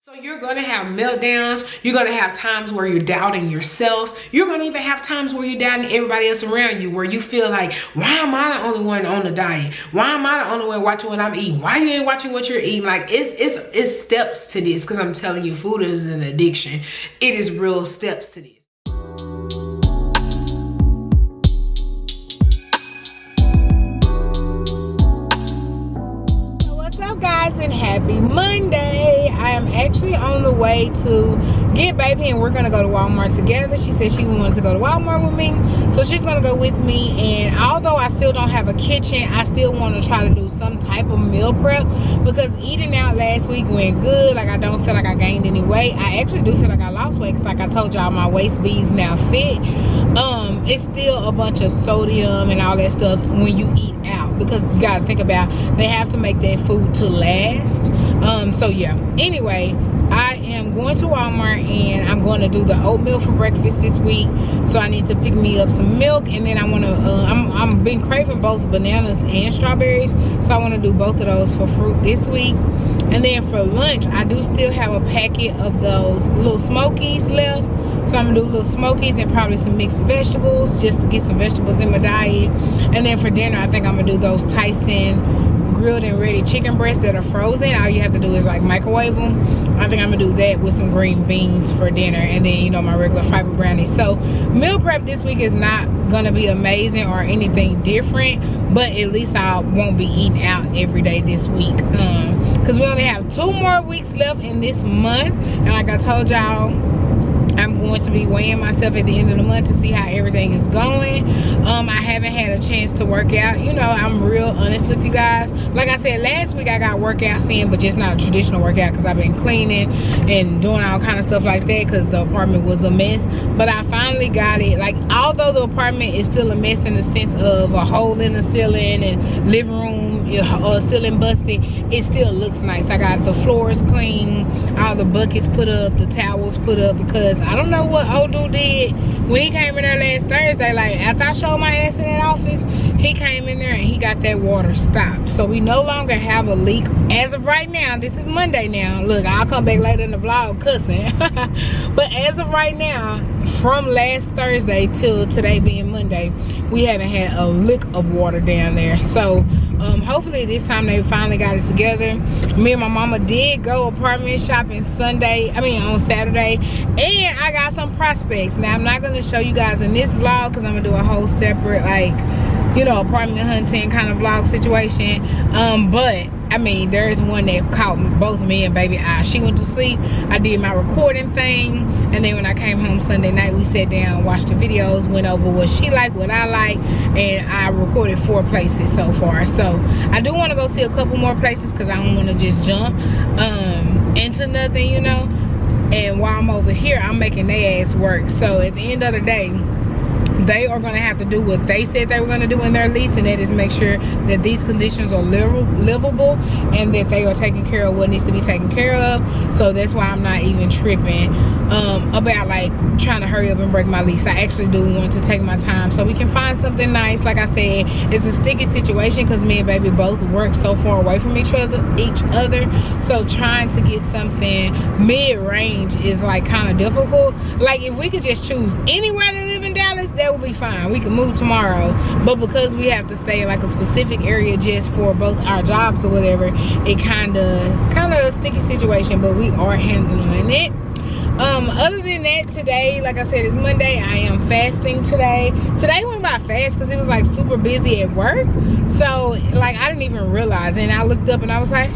So you're gonna have meltdowns, you're gonna have times where you're doubting yourself, you're gonna even have times where you're doubting everybody else around you, where you feel like, why am I the only one on the diet? Why am I the only one watching what I'm eating? Why you ain't watching what you're eating? Like, it's steps to this, because I'm telling you, food is an addiction. It is real steps to this. Guys, and happy Monday. I am actually on the way to get baby, and we're gonna go to Walmart together. She said she wanted to go to Walmart with me, so she's gonna go with me. And although I still don't have a kitchen, I still want to try to do some type of meal prep, because eating out last week went good. Like, I don't feel like I gained any weight. I actually do feel like I lost weight, because like I told y'all, my waist beads now fit. It's still a bunch of sodium and all that stuff when you eat out, because you gotta think about, they have to make that food to last. So yeah, anyway, I am going to Walmart and I'm going to do the oatmeal for breakfast this week. So I need to pick me up some milk, and then I want to I'm been craving both bananas and strawberries, so I want to do both of those for fruit this week. And then for lunch, I do still have a packet of those little smokies left, so I'm gonna do little smokies and probably some mixed vegetables, just to get some vegetables in my diet. And then for dinner, I think I'm gonna do those Tyson grilled and ready chicken breasts that are frozen. All you have to do is like microwave them. I think I'm gonna do that with some green beans for dinner, and then, you know, my regular fiber brownies. So meal prep this week is not gonna be amazing or anything different, but at least I won't be eating out every day this week, because we only have 2 more weeks left in this month. And like I told y'all, I'm going to be weighing myself at the end of the month to see how everything is going. I haven't had a chance to work out. You know, I'm real honest with you guys. Like I said, last week I got workouts in, but just not a traditional workout, because I've been cleaning and doing all kind of stuff like that, because the apartment was a mess. But I finally got it. Like, although the apartment is still a mess in the sense of a hole in the ceiling and living room ceiling busted, it still looks nice. I got the floors clean, all the buckets put up, the towels put up, because I don't know what old dude did when he came in there last Thursday. Like, after I showed my ass in that office, he came in there and he got that water stopped. So we no longer have a leak as of right now. This is Monday now. Look, I'll come back later in the vlog cussing. But as of right now, from last Thursday till today being Monday, we haven't had a lick of water down there. So hopefully this time they finally got it together. Me and my mama did go apartment shopping on Saturday, and I got some prospects. Now, I'm not going to show you guys in this vlog, because I'm going to do a whole separate, like, you know, apartment hunting kind of vlog situation. But I mean, there is one that caught both me and baby eye. She went to sleep, I did my recording thing, and then when I came home Sunday night, we sat down, watched the videos, went over what she liked, what I like, and I recorded 4 places so far. So I do want to go see a couple more places, because I don't want to just jump into nothing, you know. And while I'm over here, I'm making their ass work. So at the end of the day, they are going to have to do what they said they were going to do in their lease, and that is make sure that these conditions are livable, and that they are taking care of what needs to be taken care of. So that's why I'm not even tripping about like trying to hurry up and break my lease. I actually do want to take my time so we can find something nice. Like I said, it's a sticky situation, because me and baby both work so far away from each other. So trying to get something mid-range is like kind of difficult. Like, if we could just choose anywhere to live in Dallas, that would be fine. We can move tomorrow. But because we have to stay in like a specific area just for both our jobs or whatever, it's kind of a sticky situation, but we are handling it. Other than that, today, like I said, it's Monday. I am fasting today. Today went by fast because it was like super busy at work. So like, I didn't even realize, and I looked up and I was like,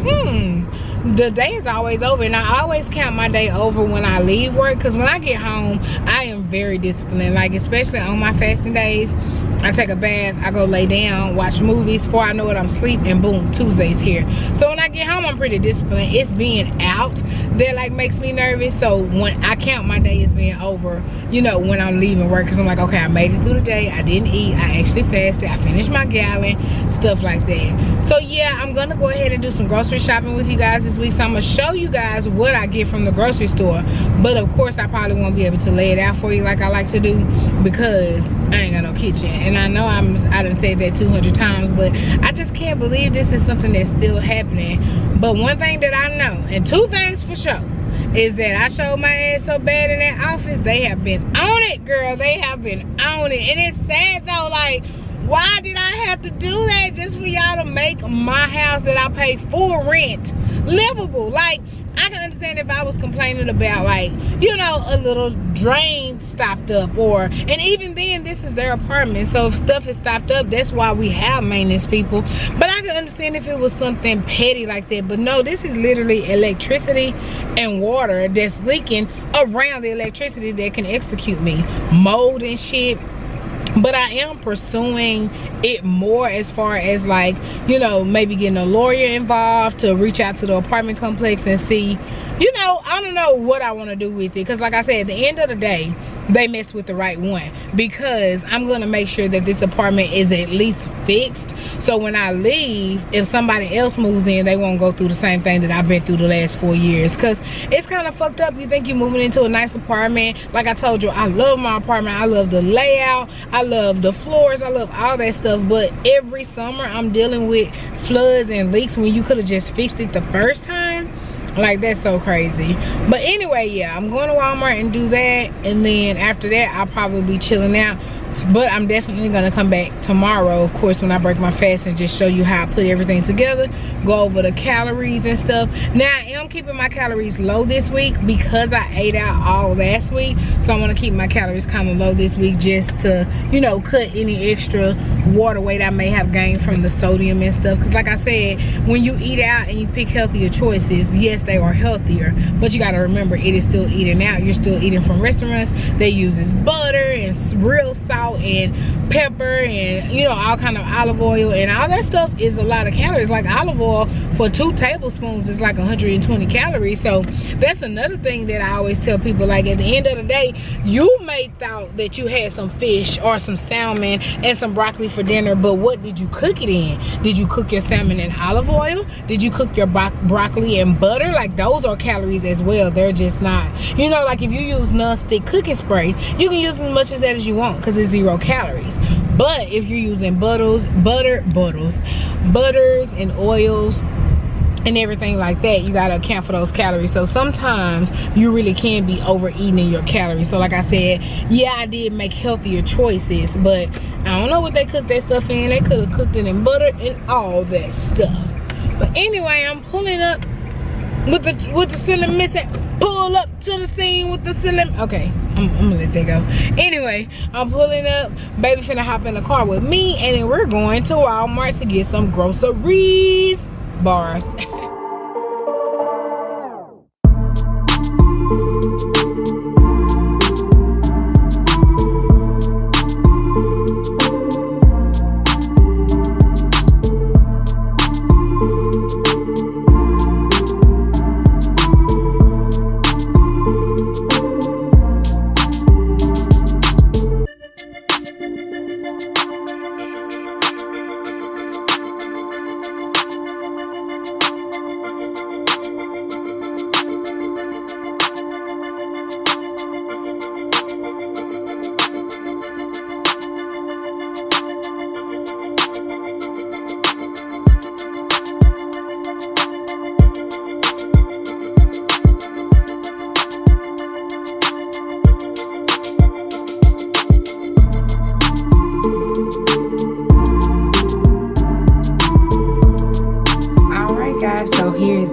the day is always over. And I always count my day over when I leave work, because when I get home, I am very disciplined. Like, especially on my fasting days, I take a bath, I go lay down, watch movies. Before I know it, I'm asleep, and boom, Tuesday's here. So when I get home, I'm pretty disciplined. It's being out that like makes me nervous. So when I count my day as being over, you know, when I'm leaving work, because I'm like, okay, I made it through the day, I didn't eat, I actually fasted, I finished my gallon, stuff like that. So yeah, I'm gonna go ahead and do some grocery shopping with you guys this week. So I'm gonna show you guys what I get from the grocery store, but of course I probably won't be able to lay it out for you like I like to do, because I ain't got no kitchen. And I know I done said that 200 times, but I just can't believe this is something that's still happening. But one thing that I know, and 2 things for sure, is that I showed my ass so bad in that office. They have been on it, girl. They have been on it. And it's sad though, like, why did I have to do that just for y'all to make my house that I pay full rent livable? Like, I can understand if I was complaining about, like, you know, a little drain stopped up, or, and even then, this is their apartment, so if stuff is stopped up, that's why we have maintenance people. But I can understand if it was something petty like that. But no, this is literally electricity and water that's leaking around the electricity that can execute me. Mold and shit. But I am pursuing it more as far as, like, you know, maybe getting a lawyer involved to reach out to the apartment complex and see, you know, I don't know what I want to do with it. Because like I said, at the end of the day, they messed with the right one, because I'm going to make sure that this apartment is at least fixed. So when I leave, if somebody else moves in, they won't go through the same thing that I've been through the last 4 years. Because it's kind of fucked up. You think you're moving into a nice apartment. Like I told you, I love my apartment. I love the layout. I love the floors. I love all that stuff. But every summer I'm dealing with floods and leaks when you could have just fixed it the first time. Like, that's so crazy. But anyway, yeah, I'm going to Walmart and do that, and then after that I'll probably be chilling out. But I'm definitely gonna come back tomorrow, of course, when I break my fast, and just show you how I put everything together, go over the calories and stuff. Now I am keeping my calories low this week because I ate out all last week, so I want to keep my calories kind of low this week, just to, you know, cut any extra water weight I may have gained from the sodium and stuff. Because like I said, when you eat out and you pick healthier choices, yes, they are healthier, but you got to remember, it is still eating out. You're still eating from restaurants that uses butter and real salt and pepper and, you know, all kind of olive oil, and all that stuff is a lot of calories. Like, olive oil for 2 tablespoons is like 120 calories. So that's another thing that I always tell people. Like, at the end of the day, you may thought that you had some fish or some salmon and some broccoli for dinner, but what did you cook it in? Did you cook your salmon in olive oil? Did you cook your broccoli in butter? Like, those are calories as well. They're just not, you know, like if you use non-stick cooking spray, you can use as much as that as you want because it's 0 calories. But if you're using butters and oils and everything like that, you gotta account for those calories. So sometimes you really can be overeating your calories. So like I said, yeah, I did make healthier choices, but I don't know what they cooked that stuff in. They could have cooked it in butter and all that stuff. But anyway, I'm pulling up with the ceiling missing. Pull up to the scene with the ceiling. Okay, I'm gonna let that go. Anyway, I'm pulling up. Baby finna hop in the car with me, and then we're going to Walmart to get some groceries. Bars.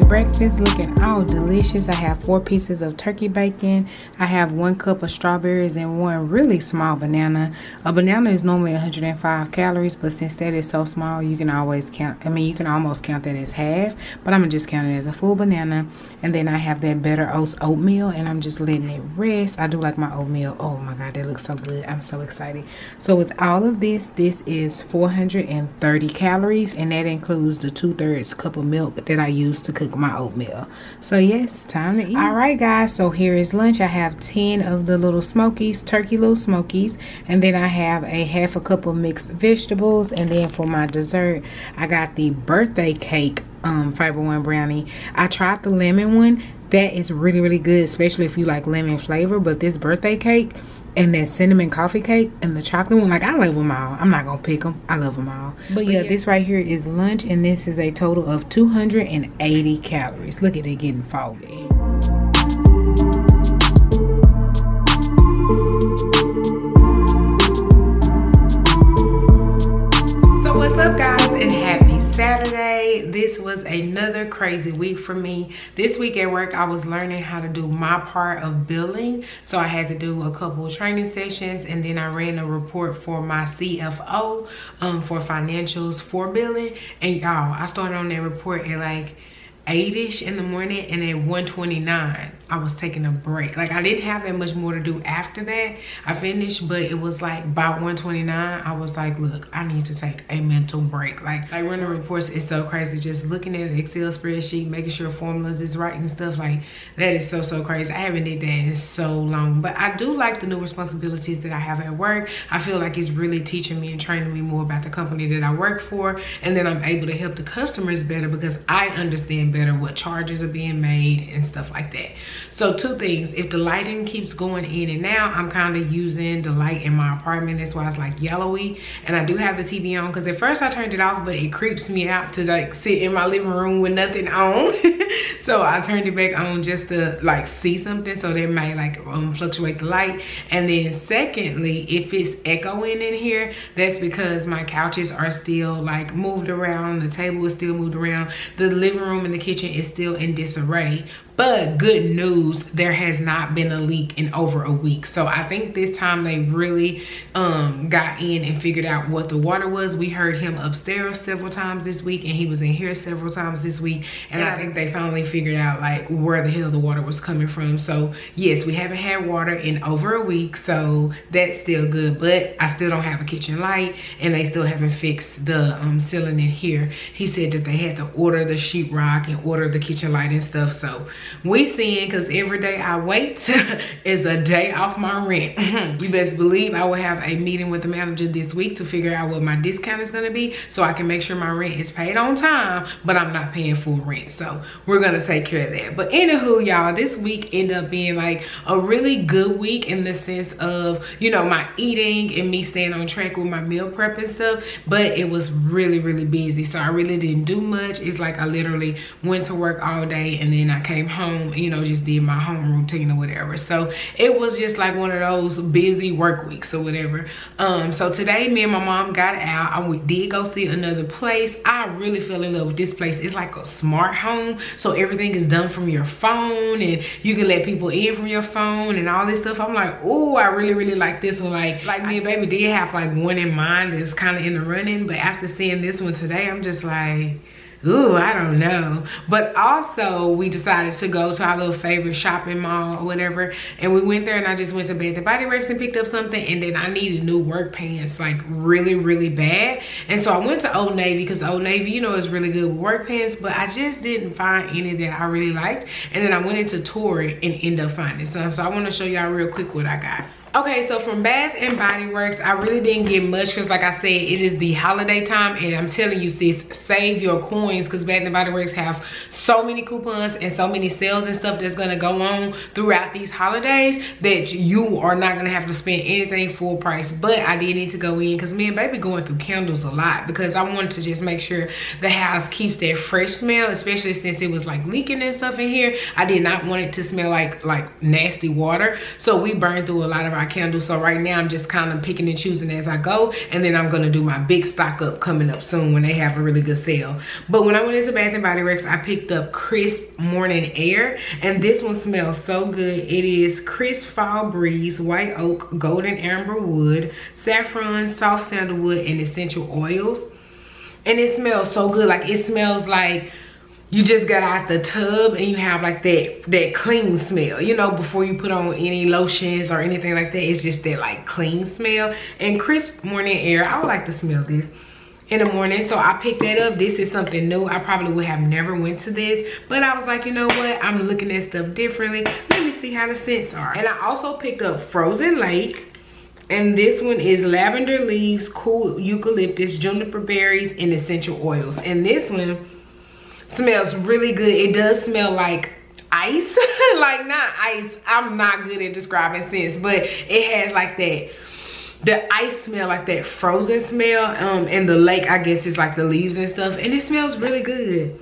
Breakfast looking all delicious. I have 4 pieces of turkey bacon. I have 1 cup of strawberries and 1 really small banana. A banana is normally 105 calories, but since that is so small, you can always count, you can almost count that as half, but I'm gonna just count it as a full banana. And then I have that Better Oats oatmeal, and I'm just letting it rest. I do like my oatmeal. Oh my god, that looks so good. I'm so excited. So with all of this is 430 calories, and that includes the 2/3 cup of milk that I use to cook my oatmeal. So yes, time to eat. All right guys, so here is lunch. I have 10 of the little smokies, turkey little smokies, and then I have a half a cup of mixed vegetables. And then for my dessert, I got the birthday cake Fiber One brownie. I tried the lemon one. That is really, really good, especially if you like lemon flavor. But this birthday cake and that cinnamon coffee cake and the chocolate one, like, I love them all. I'm not gonna pick them. I love them all. But yeah, this right here is lunch, and this is a total of 280 calories. Look at it getting foggy. crazy week for me. This week at work, I was learning how to do my part of billing. So I had to do a couple of training sessions, and then I ran a report for my CFO for financials for billing. And y'all, I started on that report at like 8ish in the morning, and at 1:29 I was taking a break. Like, I didn't have that much more to do after that. I finished, but it was like by 1:29 I was like, look, I need to take a mental break. Like running reports is so crazy. Just looking at an Excel spreadsheet, making sure formulas is right and stuff, like that is so crazy. I haven't did that in so long, but I do like the new responsibilities that I have at work. I feel like it's really teaching me and training me more about the company that I work for, and then I'm able to help the customers better because I understand better what charges are being made and stuff like that. So two things: if the lighting keeps going in and out, I'm kind of using the light in my apartment. That's why it's like yellowy. And I do have the TV on, because at first I turned it off, but it creeps me out to like sit in my living room with nothing on. So I turned it back on just to like see something, so that may like fluctuate the light. And then secondly, if it's echoing in here, that's because my couches are still like moved around, the table is still moved around, the living room and the kitchen is still in disarray. But good news, there has not been a leak in over a week. So I think this time they really got in and figured out what the water was. We heard him upstairs several times this week, and he was in here several times this week. And I think they finally figured out like where the hell the water was coming from. So yes, we haven't had water in over a week, so that's still good. But I still don't have a kitchen light, and they still haven't fixed the ceiling in here. He said that they had to order the sheetrock and order the kitchen light and stuff. So we seeing, because every day I wait is a day off my rent. You best believe I will have a meeting with the manager this week to figure out what my discount is going to be, so I can make sure my rent is paid on time, but I'm not paying full rent. So we're going to take care of that. But anywho, y'all, this week ended up being like a really good week in the sense of, you know, my eating and me staying on track with my meal prep and stuff. But it was really busy, so I really didn't do much. It's like I literally went to work all day, and then I came home, you know, just did my home routine or whatever. So it was just like one of those busy work weeks or whatever. So today me and my mom got out. I did go see another place. I really fell in love with this place. It's like a smart home, so everything is done from your phone, and you can let people in from your phone and all this stuff. I'm like, oh, I really like this one. Like me and baby did have like one in mind that's kind of in the running, but after seeing this one today, I'm just like, ooh, I don't know. But also we decided to go to our little favorite shopping mall or whatever, and we went there, and I just went to Bath & Body Works and picked up something, and then I needed new work pants like really bad. And so I went to Old Navy, because Old Navy, you know, is really good with work pants, but I just didn't find any that I really liked. And then I went into Torrey and ended up finding some. So I want to show y'all real quick what I got. Okay, so from Bath & Body Works, I really didn't get much, because like I said, it is the holiday time, and I'm telling you, sis, save your coins, because Bath & Body Works have so many coupons and so many sales and stuff that's going to go on throughout these holidays that you are not going to have to spend anything full price. But I did need to go in, because me and baby going through candles a lot, because I wanted to just make sure the house keeps that fresh smell, especially since it was like leaking and stuff in here. I did not want it to smell like nasty water, so we burned through a lot of our candles. So right now I'm just kind of picking and choosing as I go, and then I'm gonna do my big stock up coming up soon when they have a really good sale. But when I went into Bath & Body Works, I picked up Crisp Morning Air, and this one smells so good. It is Crisp Fall Breeze, White Oak, Golden Amber Wood, Saffron, Soft Sandalwood, and Essential Oils. And it smells so good. Like, it smells like you just got out the tub and you have like that clean smell, you know, before you put on any lotions or anything like that. It's just that like clean smell. And Crisp Morning Air, I would like to smell this in the morning, so I picked that up. This is something new. I probably would have never went to this, but I was like, you know what, I'm looking at stuff differently. Let me see how the scents are. And I also picked up Frozen Lake, and this one is lavender leaves, cool eucalyptus, juniper berries, and essential oils. And this one smells really good. It does smell like ice. Like, not ice, I'm not good at describing scents, but it has like that, the ice smell, like that frozen smell. And the lake, I guess, is like the leaves and stuff, and it smells really good.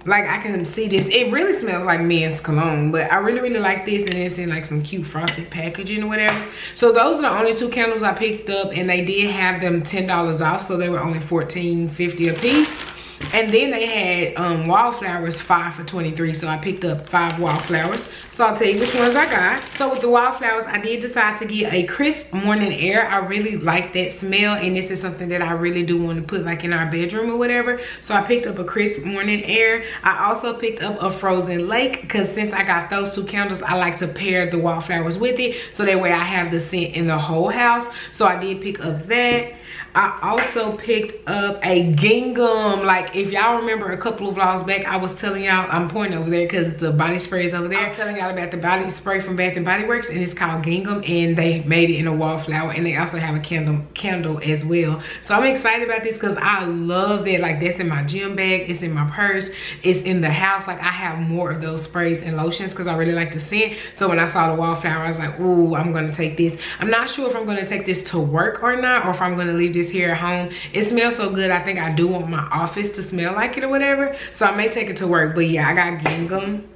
Like, I can see this, it really smells like men's cologne, but I really like this, and it's in like some cute frosted packaging or whatever. So those are the only two candles I picked up, and they did have them $10 off, so they were only $14.50 a piece. And then they had wildflowers 5 for $23, so I picked up 5 wildflowers. So I'll tell you which ones I got. So with the wildflowers, I did decide to get a crisp morning air. I really like that smell, and this is something that I really do want to put like in our bedroom or whatever. So I picked up a crisp morning air. I also picked up a frozen lake, because since I got those 2 candles, I like to pair the wildflowers with it, so that way I have the scent in the whole house. So I did pick up that. I also picked up a gingham. Like, if y'all remember a couple of vlogs back, I was telling y'all, I'm pointing over there because the body spray is over there. I was telling y'all about the body spray from Bath & Body Works, and it's called gingham, and they made it in a wallflower, and they also have a candle as well. So I'm excited about this because I love that. Like, that's in my gym bag, it's in my purse, it's in the house. Like, I have more of those sprays and lotions because I really like the scent. So when I saw the wallflower, I was like, ooh, I'm gonna take this. I'm not sure if I'm gonna take this to work or not, or if I'm gonna leave this here at home. It smells so good. I think I do want my office to smell like it or whatever, so I may take it to work. But yeah, I got gingham.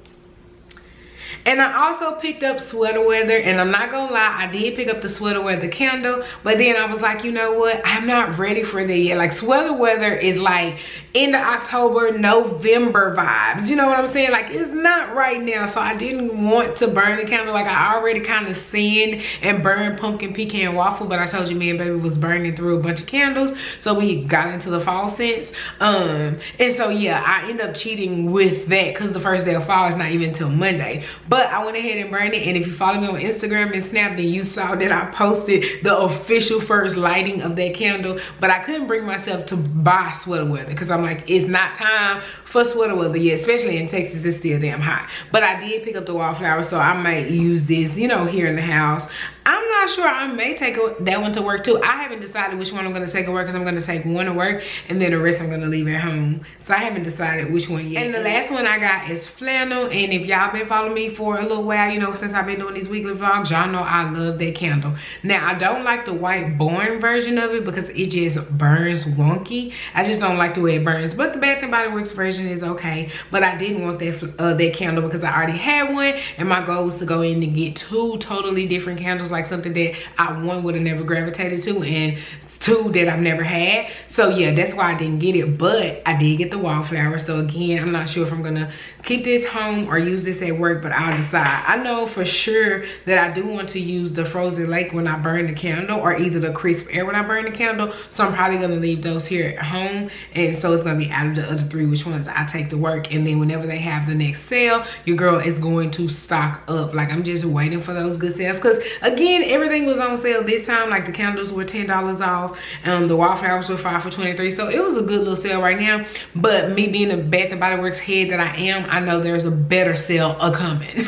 And I also picked up sweater weather, and I'm not gonna lie, I did pick up the sweater weather candle, but then I was like, you know what, I'm not ready for that yet. Like, sweater weather is like end of October, November vibes, you know what I'm saying? Like, it's not right now, so I didn't want to burn the candle. Like, I already kind of sand and burned pumpkin pecan waffle, but I told you me and baby was burning through a bunch of candles, so we got into the fall scents. And so yeah, I end up cheating with that because the first day of fall is not even till Monday. But I went ahead and burned it, and if you follow me on Instagram and Snap, then you saw that I posted the official first lighting of that candle. But I couldn't bring myself to buy sweater weather because I'm like, it's not time for sweater weather yet, especially in Texas. It's still damn hot. But I did pick up the wallflower, so I might use this, you know, here in the house. I'm not sure. I may take that one to work too. I haven't decided which one I'm going to take to work, because I'm going to take one to work and then the rest I'm going to leave at home. So I haven't decided which one yet. And the last one I got is flannel. And if y'all been following me for a little while, you know, since I've been doing these weekly vlogs, y'all know I love that candle. Now, I don't like the white born version of it because it just burns wonky. I just don't like the way it burns. But the Bath & Body Works version is okay. But I didn't want that candle because I already had one, and my goal was to go in and get 2 totally different candles, like something that one would have never gravitated to, and 2 that I've never had. So yeah, that's why I didn't get it, but I did get the wallflower. So again, I'm not sure if I'm gonna keep this home or use this at work, but I'll decide. I know for sure that I do want to use the frozen lake when I burn the candle, or either the crisp air when I burn the candle. So I'm probably gonna leave those here at home, and so it's gonna be out of the other 3 which ones I take to work. And then whenever they have the next sale, your girl is going to stock up. Like, I'm just waiting for those good sales, because again, everything was on sale this time. Like, the candles were $10 off, the wallflowers were 5 for $23, so it was a good little sale right now. But me being a Bath & Body Works head that I am, I know there's a better sale coming.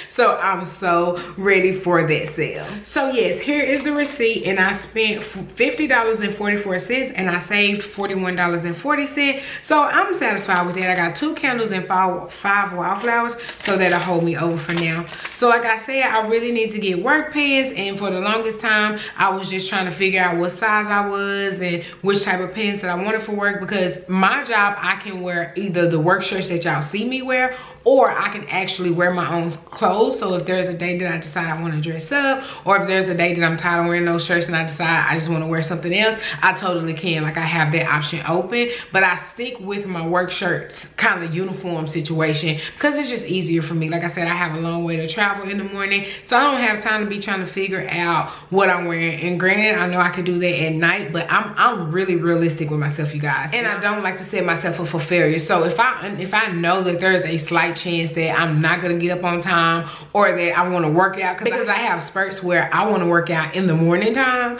So I'm so ready for that sale. So yes, here is the receipt, and I spent $50.44 and I saved $41.40. So I'm satisfied with that. I got 2 candles and 5 wildflowers, so that'll hold me over for now. So like I said, I really need to get work pants, and for the longest time I was just trying to figure out what size I was and which type of pants that I wanted for work, because my job, I can wear either the work shirts that y'all see me wear, or I can actually wear my own clothes. So if there's a day that I decide I want to dress up, or if there's a day that I'm tired of wearing those shirts and I decide I just want to wear something else, I totally can. Like, I have that option open, but I stick with my work shirts kind of uniform situation because it's just easier for me. Like I said, I have a long way to travel in the morning, so I don't have time to be trying to figure out what I'm wearing. And granted, I know I could do that at night, but I'm really realistic with myself, you guys, and I don't like to set myself up for failure. So if I know that there's a slight chance that I'm not gonna get up on time, or that I want to work out, because I have spurts where I want to work out in the morning time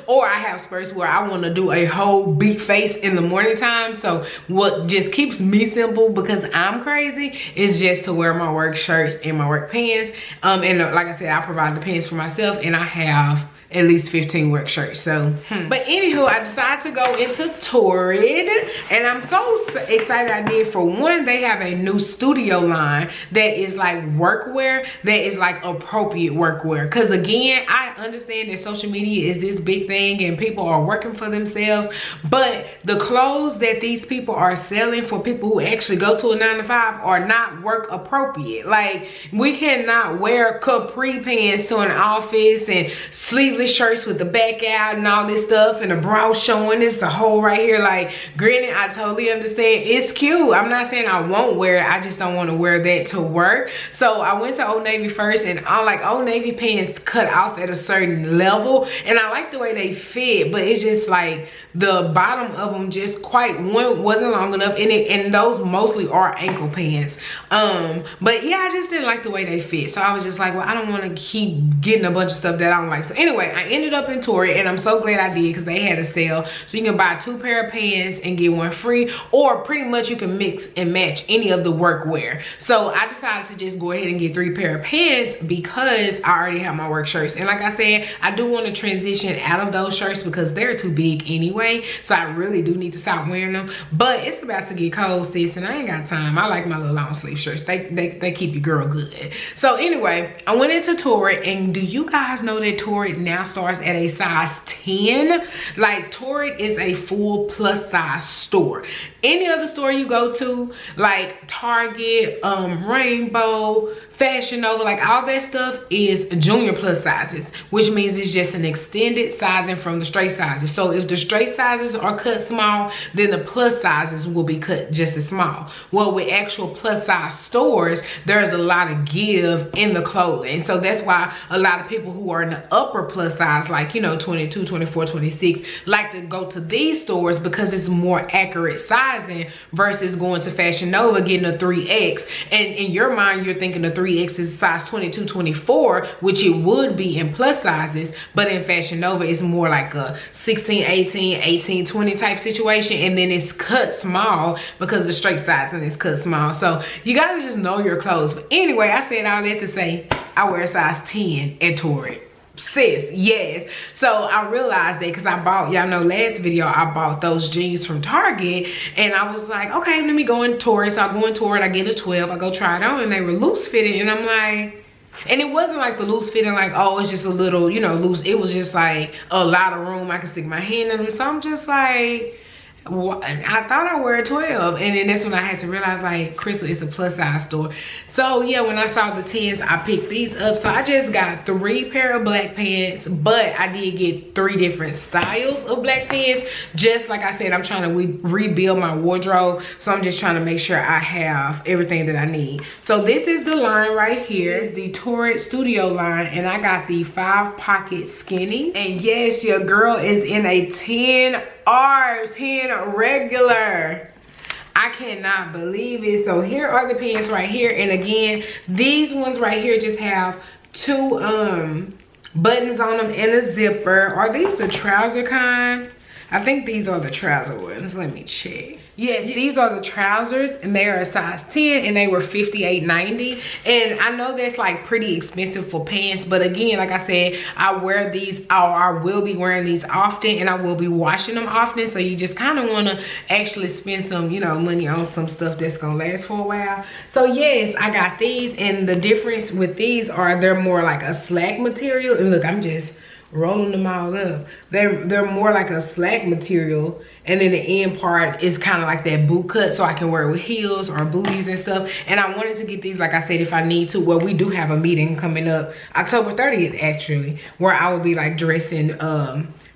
or I have spurts where I want to do a whole beat face in the morning time. So what just keeps me simple, because I'm crazy, is just to wear my work shirts and my work pants. And like I said, I provide the pants for myself, and I have at least 15 work shirts. So but anywho, I decided to go into Torrid, and I'm so excited I did. For one, they have a new studio line that is like workwear, that is like appropriate workwear. Because again, I understand that social media is this big thing and people are working for themselves, but the clothes that these people are selling for people who actually go to a 9-to-5 are not work appropriate. Like, we cannot wear capri pants to an office and sleeveless sleeveless shirts with the back out and all this stuff and the bra showing. It's a hole right here. Like, granted, I totally understand. It's cute. I'm not saying I won't wear it. I just don't want to wear that to work. So I went to Old Navy first, and I like Old Navy pants cut off at a certain level, and I like the way they fit, but it's just like the bottom of them just wasn't long enough, and those mostly are ankle pants. But yeah, I just didn't like the way they fit. So I was just like, well, I don't want to keep getting a bunch of stuff that I don't like. So anyway, I ended up in Torrid, and I'm so glad I did because they had a sale. So you can buy 2 pair of pants and get 1 free, or pretty much you can mix and match any of the workwear. So I decided to just go ahead and get 3 pair of pants because I already have my work shirts. And like I said, I do want to transition out of those shirts because they're too big anyway. So I really do need to stop wearing them. But it's about to get cold, sis, and I ain't got time. I like my little long sleeve shirts. They keep your girl good. So anyway, I went into Torrid, and do you guys know that Torrid now starts at a size 10? Like, Torrid is a full plus size store. Any other store you go to, like Target, Rainbow, Fashion Nova, like all that stuff is junior plus sizes, which means it's just an extended sizing from the straight sizes. So if the straight sizes are cut small, then the plus sizes will be cut just as small. Well, with actual plus size stores, there's a lot of give in the clothing. So that's why a lot of people who are in the upper plus size, like, you know, 22, 24, 26, like to go to these stores because it's more accurate sizing versus going to Fashion Nova getting a 3X. And in your mind, you're thinking the 3X is size 22, 24, which it would be in plus sizes, but in Fashion Nova it's more like a 16, 18, 18, 20 type situation, and then it's cut small because the straight sizing is cut small. So you gotta just know your clothes. But anyway, I said all that to say I wear a size 10 at Torrid. Sis, yes. So I realized that because I bought, y'all know last video I bought those jeans from Target, and I was like, okay, let me go in Torrid. So I go in Torrid, I get a 12, I go try it on, and they were loose fitting, and I'm like, and it wasn't like the loose fitting like, oh, it's just a little, you know, loose. It was just like a lot of room, I could stick my hand in them. So I'm just like, I thought I wore a 12, and then that's when I had to realize, like, Crystal is a plus size store. So yeah, when I saw the 10s, I picked these up. So I just got 3 pair of black pants, but I did get 3 different styles of black pants. Just like I said, I'm trying to rebuild my wardrobe, so I'm just trying to make sure I have everything that I need. So this is the line right here. It's the Torrid Studio line, and I got the 5-pocket skinny. And yes, your girl is in a 10R, 10 regular. I cannot believe it. So here are the pants right here, and again, these ones right here just have 2 buttons on them and a zipper. Are these the trouser kind? I think these are the trouser ones. Let me check. Yes, these are the trousers, and they are a size 10, and they were $58.90. And I know that's like pretty expensive for pants, but again, like I said, I wear these, or I will be wearing these often, and I will be washing them often. So you just kind of want to actually spend some, you know, money on some stuff that's gonna last for a while. So yes, I got these, and the difference with these are they're more like a slack material. And look, I'm just rolling them all up. They're more like a slack material, and then the end part is kind of like that boot cut, so I can wear it with heels or booties and stuff. And I wanted to get these, like I said, if I need to. Well, we do have a meeting coming up October 30th actually, where I will be like dressing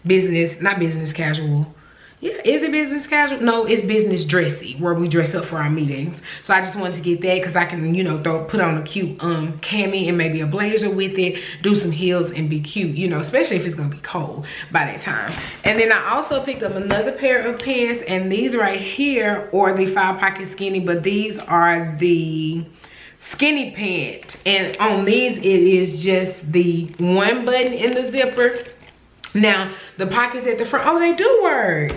business, not business casual. Yeah, is it business casual? No, it's business dressy, where we dress up for our meetings. So I just wanted to get that because I can, you know, put on a cute cami and maybe a blazer with it, do some heels and be cute, you know, especially if it's gonna be cold by that time. And then I also picked up another pair of pants, and these right here are the 5-pocket skinny, but these are the skinny pant, and on these it is just the 1 button in the zipper. Now the pockets at the front, oh, they do work.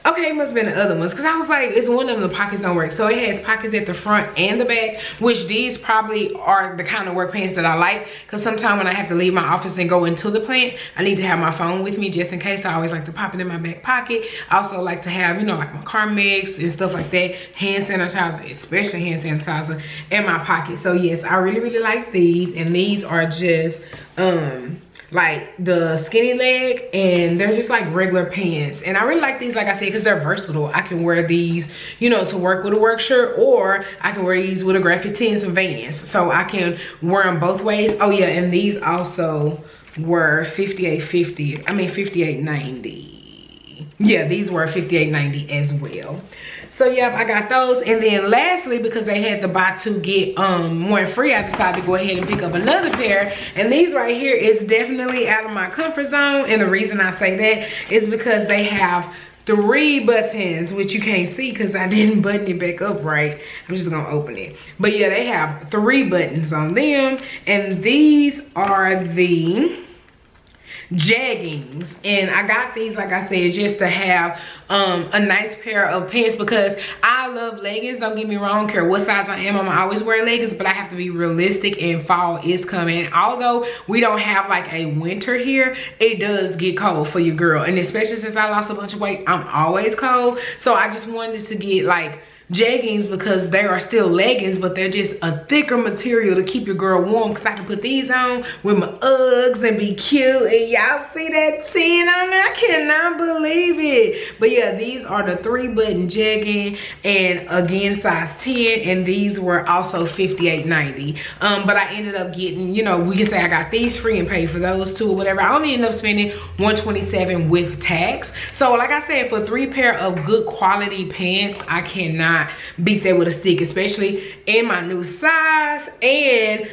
Okay, it must have been the other ones, because I was like, it's one of them, the pockets don't work. So it has pockets at the front and the back, which these probably are the kind of work pants that I like, because sometimes when I have to leave my office and go into the plant, I need to have my phone with me just in case. So I always like to pop it in my back pocket. I also like to have, you know, like my car mix and stuff like that, hand sanitizer, especially hand sanitizer, in my pocket. So yes, I really, really like these, and these are just like the skinny leg, and they're just like regular pants. And I really like these, like I said, because they're versatile. I can wear these, you know, to work with a work shirt, or I can wear these with a graphic tee and some Vans. So I can wear them both ways. Oh yeah, and these also were $58.50. I mean $58.90. Yeah, these were $58.90 as well. So yep, I got those. And then lastly, because they had the buy two get one free, I decided to go ahead and pick up another pair. And these right here is definitely out of my comfort zone. And the reason I say that is because they have 3 buttons, which you can't see because I didn't button it back up right. I'm just gonna open it. But yeah, they have 3 buttons on them. And these are the jeggings, and I got these, like I said, just to have a nice pair of pants, because I love leggings. Don't get me wrong, I don't care what size I am, I'm always wear leggings, but I have to be realistic, and fall is coming. Although we don't have like a winter here, it does get cold for your girl, and especially since I lost a bunch of weight, I'm always cold. So I just wanted to get like jeggings, because they are still leggings, but they're just a thicker material to keep your girl warm, because I can put these on with my Uggs and be cute. And y'all see that tin on there? I cannot believe it. But yeah, these are the 3 button jegging, and again size 10, and these were also $58.90. But I ended up getting, you know, we can say I got these free and paid for those 2 or whatever. I only ended up spending $127 with tax. So like I said, for 3 pair of good quality pants, I cannot beat that with a stick, especially in my new size. And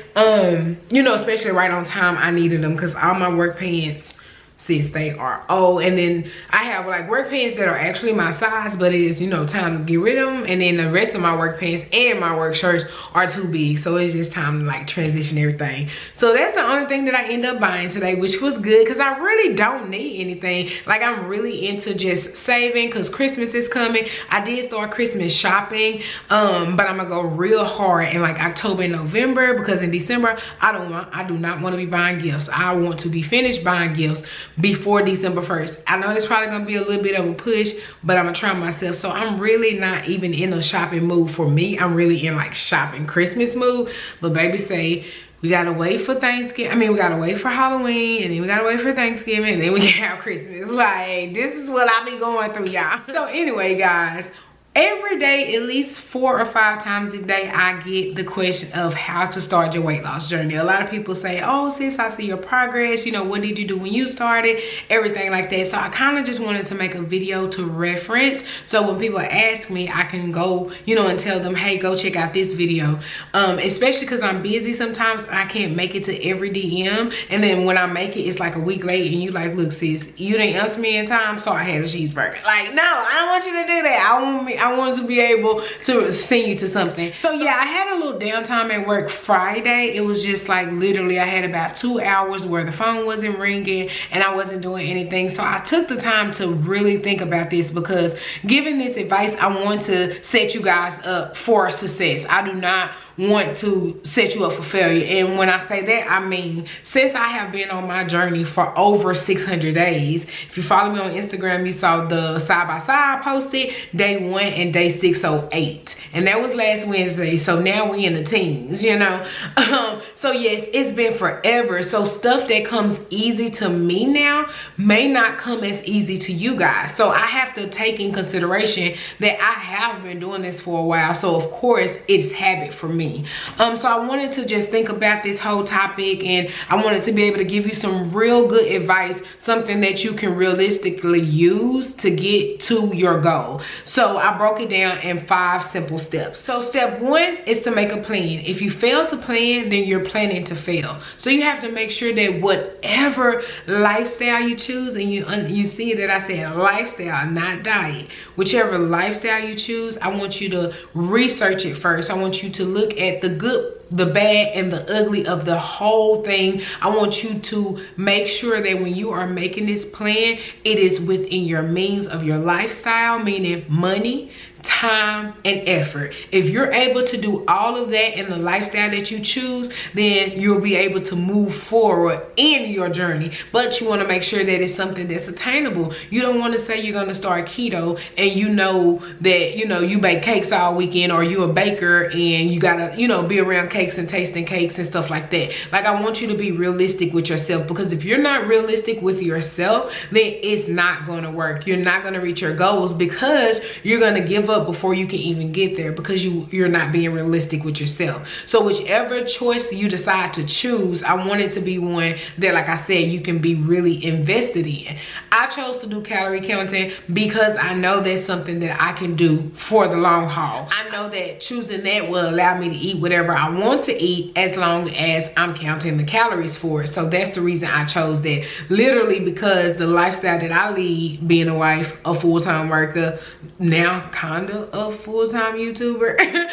you know, especially right on time, I needed them, because all my work pants, sis, they are old. And then I have like work pants that are actually my size, but it is, you know, time to get rid of them. And then the rest of my work pants and my work shirts are too big, so it's just time to like transition everything. So that's the only thing that I end up buying today, which was good, because I really don't need anything. Like, I'm really into just saving, because Christmas is coming. I did start Christmas shopping, but I'm gonna go real hard in like October and November, because in December I do not want to be buying gifts. I want to be finished buying gifts before December 1st. I know it's probably gonna be a little bit of a push, but I'm gonna try myself. So I'm really not even in a shopping mood for me. I'm really in like shopping Christmas mood. But baby say we gotta wait for Thanksgiving. I mean, we gotta wait for Halloween, and then we gotta wait for Thanksgiving, and then we can have Christmas. Like, this is what I be going through, y'all. So anyway, guys, every day, at least 4 or 5 times a day, I get the question of how to start your weight loss journey. A lot of people say, oh sis, I see your progress, you know, what did you do when you started, everything like that. So I kind of just wanted to make a video to reference, so when people ask me, I can go, you know, and tell them, hey, go check out this video. Especially because I'm busy sometimes, I can't make it to every DM, and then when I make it, it's like a week late, and you like, look sis, you didn't answer me in time, so I had a cheeseburger. Like, no, I don't want you to do that. I wanted to be able to send you to something. So yeah, I had a little downtime at work Friday. It was just like literally I had about 2 hours where the phone wasn't ringing and I wasn't doing anything. So I took the time to really think about this, because giving this advice, I want to set you guys up for success. I do not want to set you up for failure. And when I say that, I mean, since I have been on my journey for over 600 days, if you follow me on Instagram, you saw the side-by-side posted day 1 and day 608, and that was last Wednesday. So now we in the teens, you know. So yes, it's been forever. So stuff that comes easy to me now may not come as easy to you guys. So I have to take in consideration that I have been doing this for a while, so of course it's habit for me. So I wanted to just think about this whole topic, and I wanted to be able to give you some real good advice, something that you can realistically use to get to your goal. So I broke it down in 5 simple steps. So step 1 is to make a plan. If you fail to plan, then you're planning to fail. So you have to make sure that whatever lifestyle you choose, and you see that I said lifestyle, not diet, whichever lifestyle you choose, I want you to research it first. I want you to look at the good, the bad, and the ugly of the whole thing. I want you to make sure that when you are making this plan, it is within your means of your lifestyle, meaning money, time, and effort. If you're able to do all of that in the lifestyle that you choose, then you'll be able to move forward in your journey. But you want to make sure that it's something that's attainable. You don't want to say you're going to start keto and you know that, you know, you bake cakes all weekend, or you a baker and you gotta, you know, be around cakes and tasting cakes and stuff like that. Like, I want you to be realistic with yourself, because if you're not realistic with yourself, then it's not going to work. You're not going to reach your goals, because you're going to give up up before you can even get there, because you're not being realistic with yourself. So whichever choice you decide to choose, I want it to be one that, like I said, you can be really invested in. I chose to do calorie counting because I know that's something that I can do for the long haul. I know that choosing that will allow me to eat whatever I want to eat as long as I'm counting the calories for it. So that's the reason I chose that. Literally because the lifestyle that I lead, being a wife, a full-time worker, now kinda a full-time YouTuber,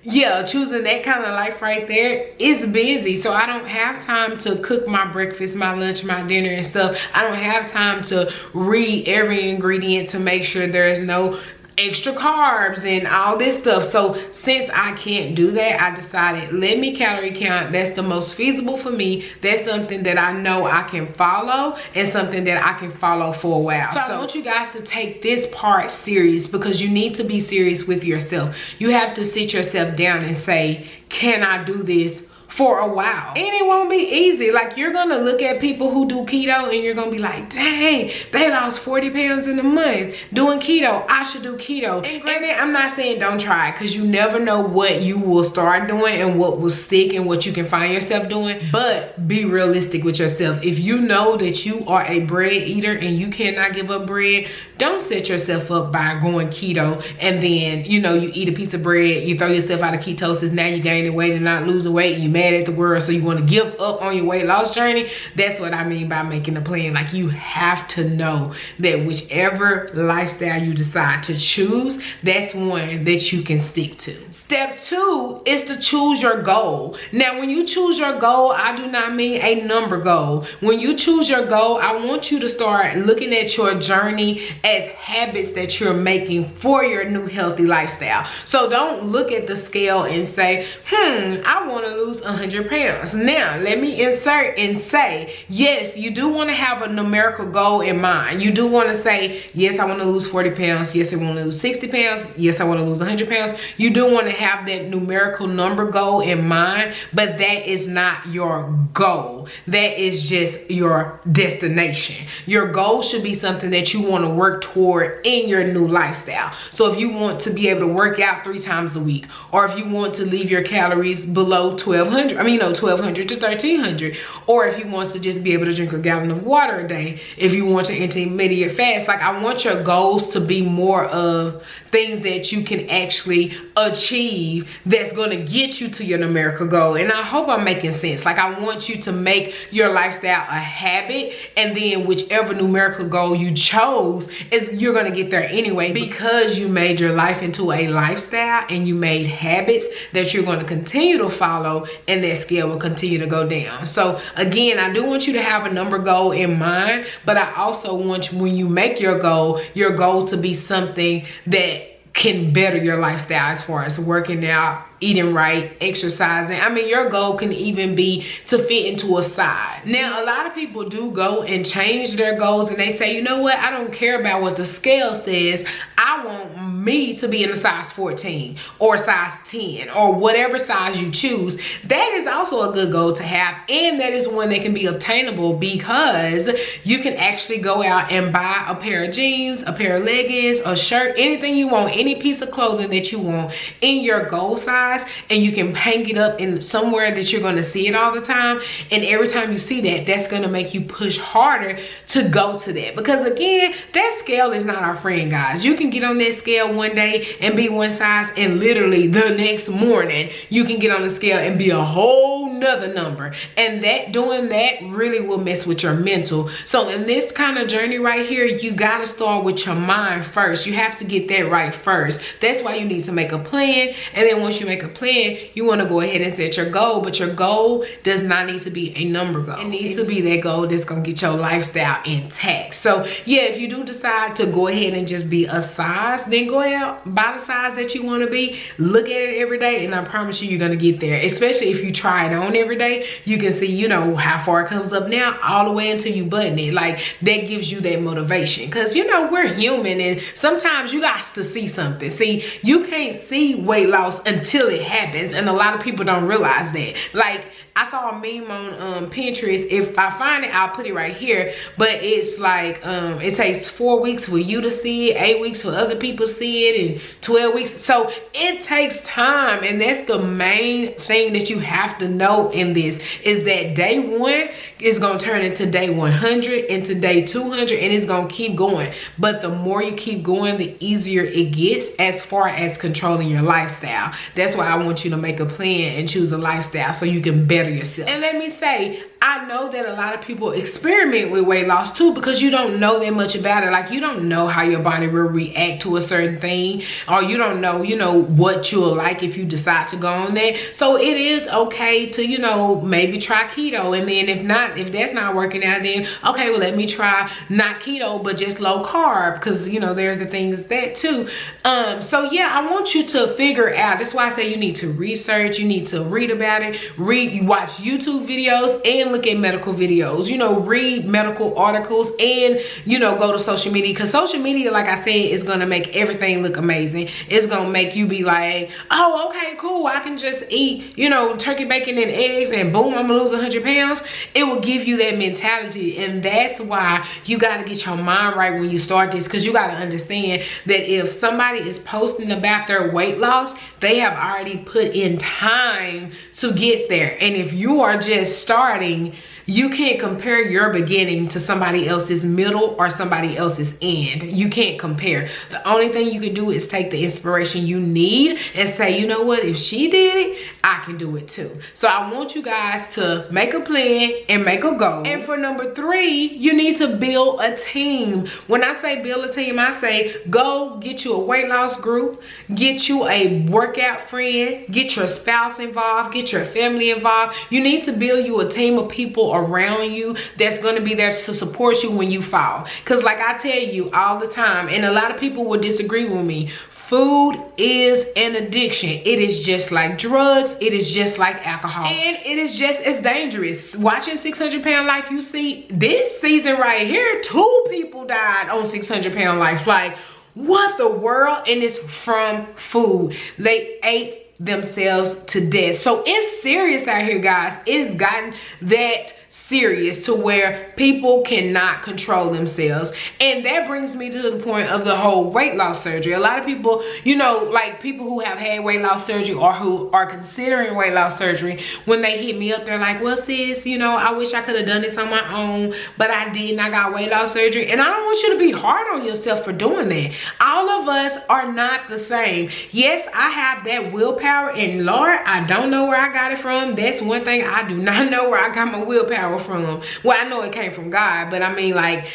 yeah, choosing that kind of life right there is busy. So I don't have time to cook my breakfast, my lunch, my dinner and stuff. I don't have time to read every ingredient to make sure there's no extra carbs and all this stuff. So since I can't do that, I decided, let me calorie count. That's the most feasible for me. That's something that I know I can follow and something that I can follow for a while. So I want you guys to take this part serious, because you need to be serious with yourself. You have to sit yourself down and say, can I do this for a while? And it won't be easy. Like, you're gonna look at people who do keto and you're gonna be like, dang, they lost 40 pounds in a month doing keto. I should do keto. And granted, I'm not saying don't try it, because you never know what you will start doing and what will stick and what you can find yourself doing. But be realistic with yourself. If you know that you are a bread eater and you cannot give up bread, don't set yourself up by going keto and then, you know, you eat a piece of bread, you throw yourself out of ketosis, now you're gaining weight and not losing weight, and you're mad at the world, so you want to give up on your weight loss journey. That's what I mean by making a plan. Like, you have to know that whichever lifestyle you decide to choose, that's one that you can stick to. Step 2 is to choose your goal. Now, when you choose your goal, I do not mean a number goal. When you choose your goal, I want you to start looking at your journey as habits that you're making for your new healthy lifestyle. So don't look at the scale and say, I want to lose 100 pounds. Now, let me insert and say, yes, you do want to have a numerical goal in mind. You do want to say, yes, I want to lose 40 pounds. Yes, I want to lose 60 pounds. Yes, I want to lose 100 pounds. You do want to have that numerical number goal in mind, but that is not your goal. That is just your destination. Your goal should be something that you want to work toward in your new lifestyle. So if you want to be able to work out 3 times a week, or if you want to leave your calories below 1200, 1200 to 1300, or if you want to just be able to drink a gallon of water a day, if you want to intermediate fast, like, I want your goals to be more of things that you can actually achieve, that's going to get you to your numerical goal. And I hope I'm making sense. Like, I want you to make your lifestyle a habit, and then whichever numerical goal you chose, is you're going to get there anyway, because you made your life into a lifestyle and you made habits that you're going to continue to follow, and that scale will continue to go down. So again, I do want you to have a number goal in mind, but I also want you, when you make your goal to be something that can better your lifestyle, as far as working out, eating right, exercising. I mean, your goal can even be to fit into a size. Now, a lot of people do go and change their goals, and they say, you know what, I don't care about what the scale says. I want me to be in a size 14 or size 10 or whatever size you choose. That is also a good goal to have, and that is one that can be obtainable, because you can actually go out and buy a pair of jeans, a pair of leggings, a shirt, anything you want, any piece of clothing that you want in your goal size, and you can hang it up in somewhere that you're going to see it all the time. And every time you see that, that's going to make you push harder to go to that, because again, that scale is not our friend, guys. You can get on that scale one day and be one size, and literally the next morning you can get on the scale and be a whole nother number, and doing that really will mess with your mental. So in this kind of journey right here, you got to start with your mind first. You have to get that right first. That's why you need to make a plan, and then once you make a plan, you want to go ahead and set your goal. But your goal does not need to be a number goal. It needs to be that goal that's gonna get your lifestyle intact. So yeah, if you do decide to go ahead and just be a size, then go ahead, buy the size that you want to be, look at it every day, and I promise you, you're gonna get there, especially if you try it on going every day, you can see, you know, how far it comes up now, all the way until you button it. Like, that gives you that motivation. Because, you know, we're human, and sometimes you got to see something. See, you can't see weight loss until it happens, and a lot of people don't realize that. Like, I saw a meme on Pinterest. If I find it, I'll put it right here. But it's like, it takes 4 weeks for you to see it, 8 weeks for other people to see it, and 12 weeks. So it takes time, and that's the main thing that you have to know in this, is that day 1 is going to turn into day 100, into day 200, and it's going to keep going. But the more you keep going, the easier it gets as far as controlling your lifestyle. That's why I want you to make a plan and choose a lifestyle so you can better yourself. And let me say, I know that a lot of people experiment with weight loss too, because you don't know that much about it. Like, you don't know how your body will react to a certain thing, or you don't know, you know, what you'll like if you decide to go on that. So it is okay to, you know, maybe try keto, and then if that's not working out, then okay, well, let me try not keto but just low carb, because, you know, there's the things that too. So yeah, I want you to figure out. That's why I say you need to research, you need to read about it, watch YouTube videos, and look at medical videos, you know, read medical articles, and, you know, go to social media, because social media, like I said, is gonna make everything look amazing. It's gonna make you be like, oh, okay, cool, I can just eat, you know, turkey, bacon, and eggs, and boom, I'm gonna lose 100 pounds. It will give you that mentality, and that's why you gotta get your mind right when you start this, because you gotta understand that if somebody is posting about their weight loss, they have already put in time to get there. And if you are just starting, you can't compare your beginning to somebody else's middle or somebody else's end. You can't compare. The only thing you can do is take the inspiration you need and say, you know what, if she did it, I can do it too. So I want you guys to make a plan and make a goal. And for number 3, you need to build a team. When I say build a team, I say go get you a weight loss group, get you a workout friend, get your spouse involved, get your family involved. You need to build you a team of people around you that's going to be there to support you when you fall. Because like I tell you all the time, and a lot of people will disagree with me, food is an addiction. It is just like drugs. It is just like alcohol. And it is just as dangerous. Watching 600 Pound Life, you see this season right here, 2 people died on 600 Pound Life. Like, what the world? And it's from food. They ate themselves to death. So it's serious out here, guys. It's gotten that serious to where people cannot control themselves. And that brings me to the point of the whole weight loss surgery. A lot of people, you know, like people who have had weight loss surgery or who are considering weight loss surgery, when they hit me up, they're like, well, sis, you know, I wish I could have done this on my own, but I didn't. I got weight loss surgery. And I don't want you to be hard on yourself for doing that. All of us are not the same. Yes, I have that willpower, and Lord, I don't know where I got it from. That's one thing, I do not know where I got my willpower from. Well, I know it came from God, but I mean, like,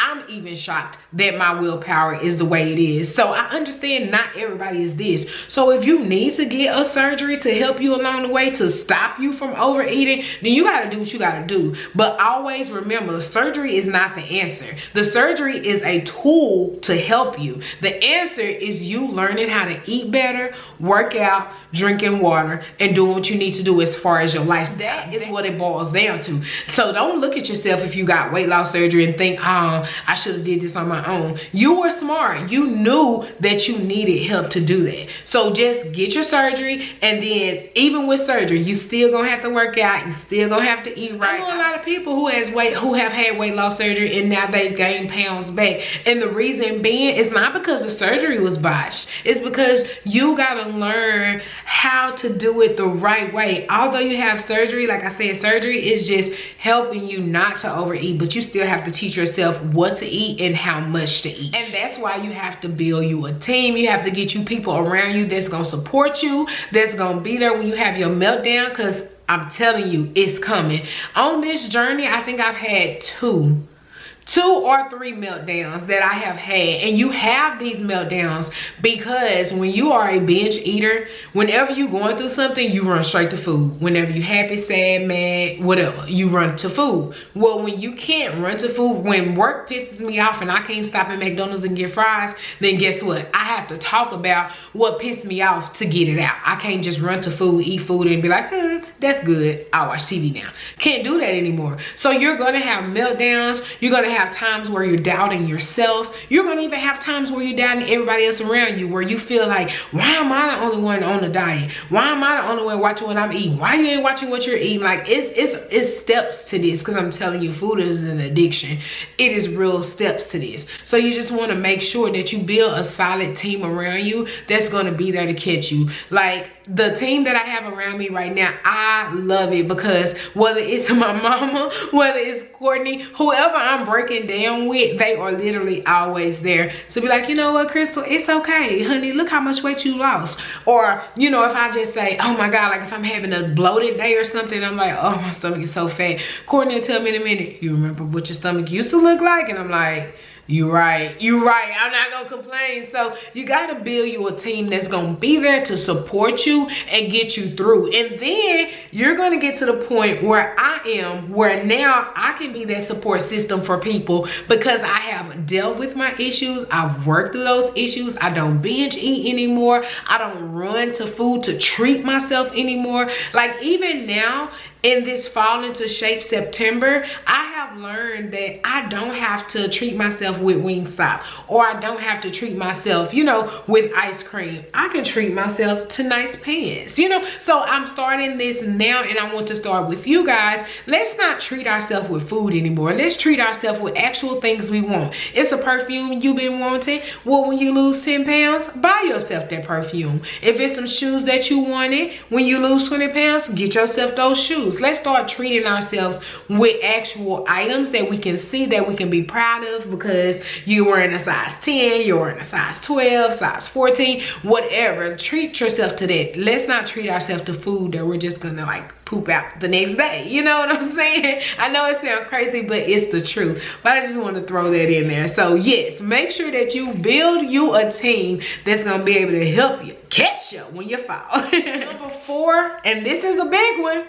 I'm even shocked that my willpower is the way it is. So I understand not everybody is this. So if you need to get a surgery to help you along the way, to stop you from overeating, then you got to do what you got to do. But always remember, surgery is not the answer. The surgery is a tool to help you. The answer is you learning how to eat better, work out, drinking water, and doing what you need to do as far as your lifestyle. That is what it boils down to. So don't look at yourself if you got weight loss surgery and think, I should have did this on my own. You were smart. You knew that you needed help to do that. So just get your surgery, and then even with surgery, you still gonna have to work out. You still gonna have to eat right. I know a lot of people who have had weight loss surgery and now they've gained pounds back. And the reason being is not because the surgery was botched. It's because you gotta learn how to do it the right way. Although you have surgery, like I said, surgery is just helping you not to overeat, but you still have to teach yourself what to eat and how much to eat. And that's why you have to build you a team. You have to get you people around you that's gonna support you, that's gonna be there when you have your meltdown, because I'm telling you, it's coming. On this journey, I think I've had two 2 or 3 meltdowns that I have had. And you have these meltdowns because when you are a binge eater, whenever you're going through something, you run straight to food. Whenever you're happy, sad, mad, whatever, you run to food. Well, when you can't run to food, when work pisses me off and I can't stop at McDonald's and get fries, then guess what? I have to talk about what pissed me off to get it out. I can't just run to food, eat food, and be like, that's good, I'll watch TV now. Can't do that anymore. So you're gonna have meltdowns. You're gonna have times where you're doubting yourself. You're gonna even have times where you're doubting everybody else around you, where you feel like, why am I the only one on the diet? Why am I the only one watching what I'm eating? Why you ain't watching what you're eating? Like, it's steps to this, because I'm telling you, food is an addiction. It is real steps to this. So you just want to make sure that you build a solid team around you that's going to be there to catch you. Like, the team that I have around me right now, I love it, because whether it's my mama, whether it's Courtney, whoever I'm breaking down with, they are literally always there to be like, you know what, Crystal, it's okay, honey, look how much weight you lost. Or, you know, if I just say, oh my God, like if I'm having a bloated day or something, I'm like, oh, my stomach is so fat. Courtney will tell me in a minute, you remember what your stomach used to look like? And I'm like, you're right, I'm not gonna complain. So you gotta build you a team that's gonna be there to support you and get you through. And then you're gonna get to the point where I am, where now I can be that support system for people, because I have dealt with my issues. I've worked through those issues. I don't binge eat anymore. I don't run to food to treat myself anymore. Like, even now, in this Fall into Shape September, I have learned that I don't have to treat myself with Wingstop, or I don't have to treat myself, you know, with ice cream. I can treat myself to nice pants, you know. So I'm starting this now, and I want to start with you guys. Let's not treat ourselves with food anymore. Let's treat ourselves with actual things we want. It's a perfume you've been wanting. Well, when you lose 10 pounds, buy yourself that perfume. If it's some shoes that you wanted, when you lose 20 pounds, get yourself those shoes. Let's start treating ourselves with actual items that we can see, that we can be proud of, because you're wearing a size 10, you're wearing a size 12, size 14, whatever. Treat yourself to that. Let's not treat ourselves to food that we're just gonna like poop out the next day. You know what I'm saying? I know it sounds crazy, but it's the truth. But I just want to throw that in there. So yes, make sure that you build you a team that's gonna be able to help you catch you when you fall. Number 4, and this is a big one.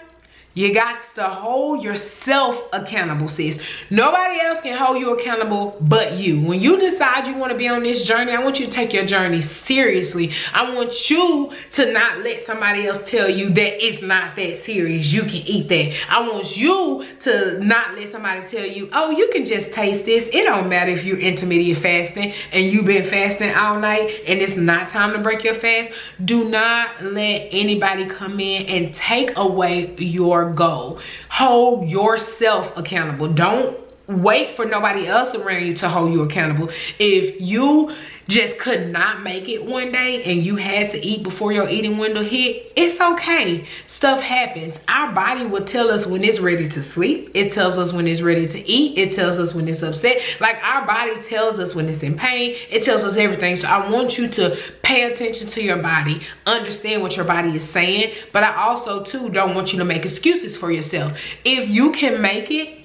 You got to hold yourself accountable, sis. Nobody else can hold you accountable but you. When you decide you want to be on this journey, I want you to take your journey seriously. I want you to not let somebody else tell you that it's not that serious. You can eat that. I want you to not let somebody tell you, oh, you can just taste this. It don't matter if you're intermediate fasting and you've been fasting all night and it's not time to break your fast. Do not let anybody come in and take away your goal. Hold yourself accountable. Don't wait for nobody else around you to hold you accountable. If you just could not make it one day and you had to eat before your eating window hit, it's okay. Stuff happens. Our body will tell us when it's ready to sleep. It tells us when it's ready to eat. It tells us when it's upset. Like, our body tells us when it's in pain. It tells us everything. So I want you to pay attention to your body, understand what your body is saying. But I also too don't want you to make excuses for yourself. If you can make it,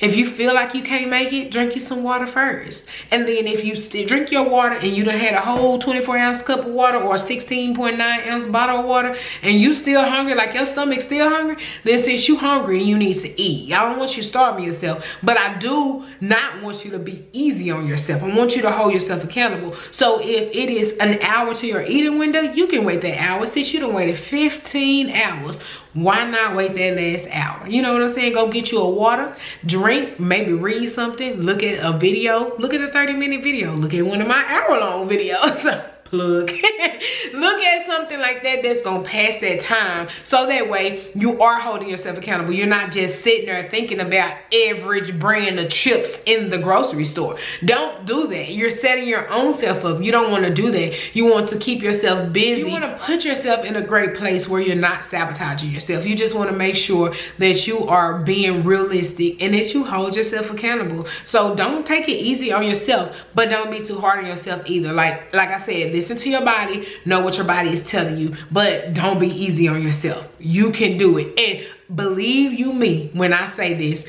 if you feel like you can't make it, drink you some water first. And then if you still drink your water and you done had a whole 24-ounce cup of water or a 16.9-ounce bottle of water and you still hungry, like your stomach's still hungry, then since you hungry, you need to eat. I don't want you starving yourself, but I do not want you to be easy on yourself. I want you to hold yourself accountable. So if it is an hour to your eating window, you can wait that hour. Since you done waited 15 hours, why not wait that last hour? You know what I'm saying? Go get you a water, drink, maybe read something, look at a video, look at a 30-minute video, look at one of my hour-long videos. Plug. Look at something like that that's gonna pass that time, so that way you are holding yourself accountable. You're not just sitting there thinking about every brand of chips in the grocery store. Don't do that. You're setting your own self up. You don't want to do that. You want to keep yourself busy. You want to put yourself in a great place where you're not sabotaging yourself. You just want to make sure that you are being realistic and that you hold yourself accountable. So don't take it easy on yourself, but don't be too hard on yourself either. Like I said, listen to your body, know what your body is telling you, but don't be easy on yourself. You can do it. And believe you me when I say this,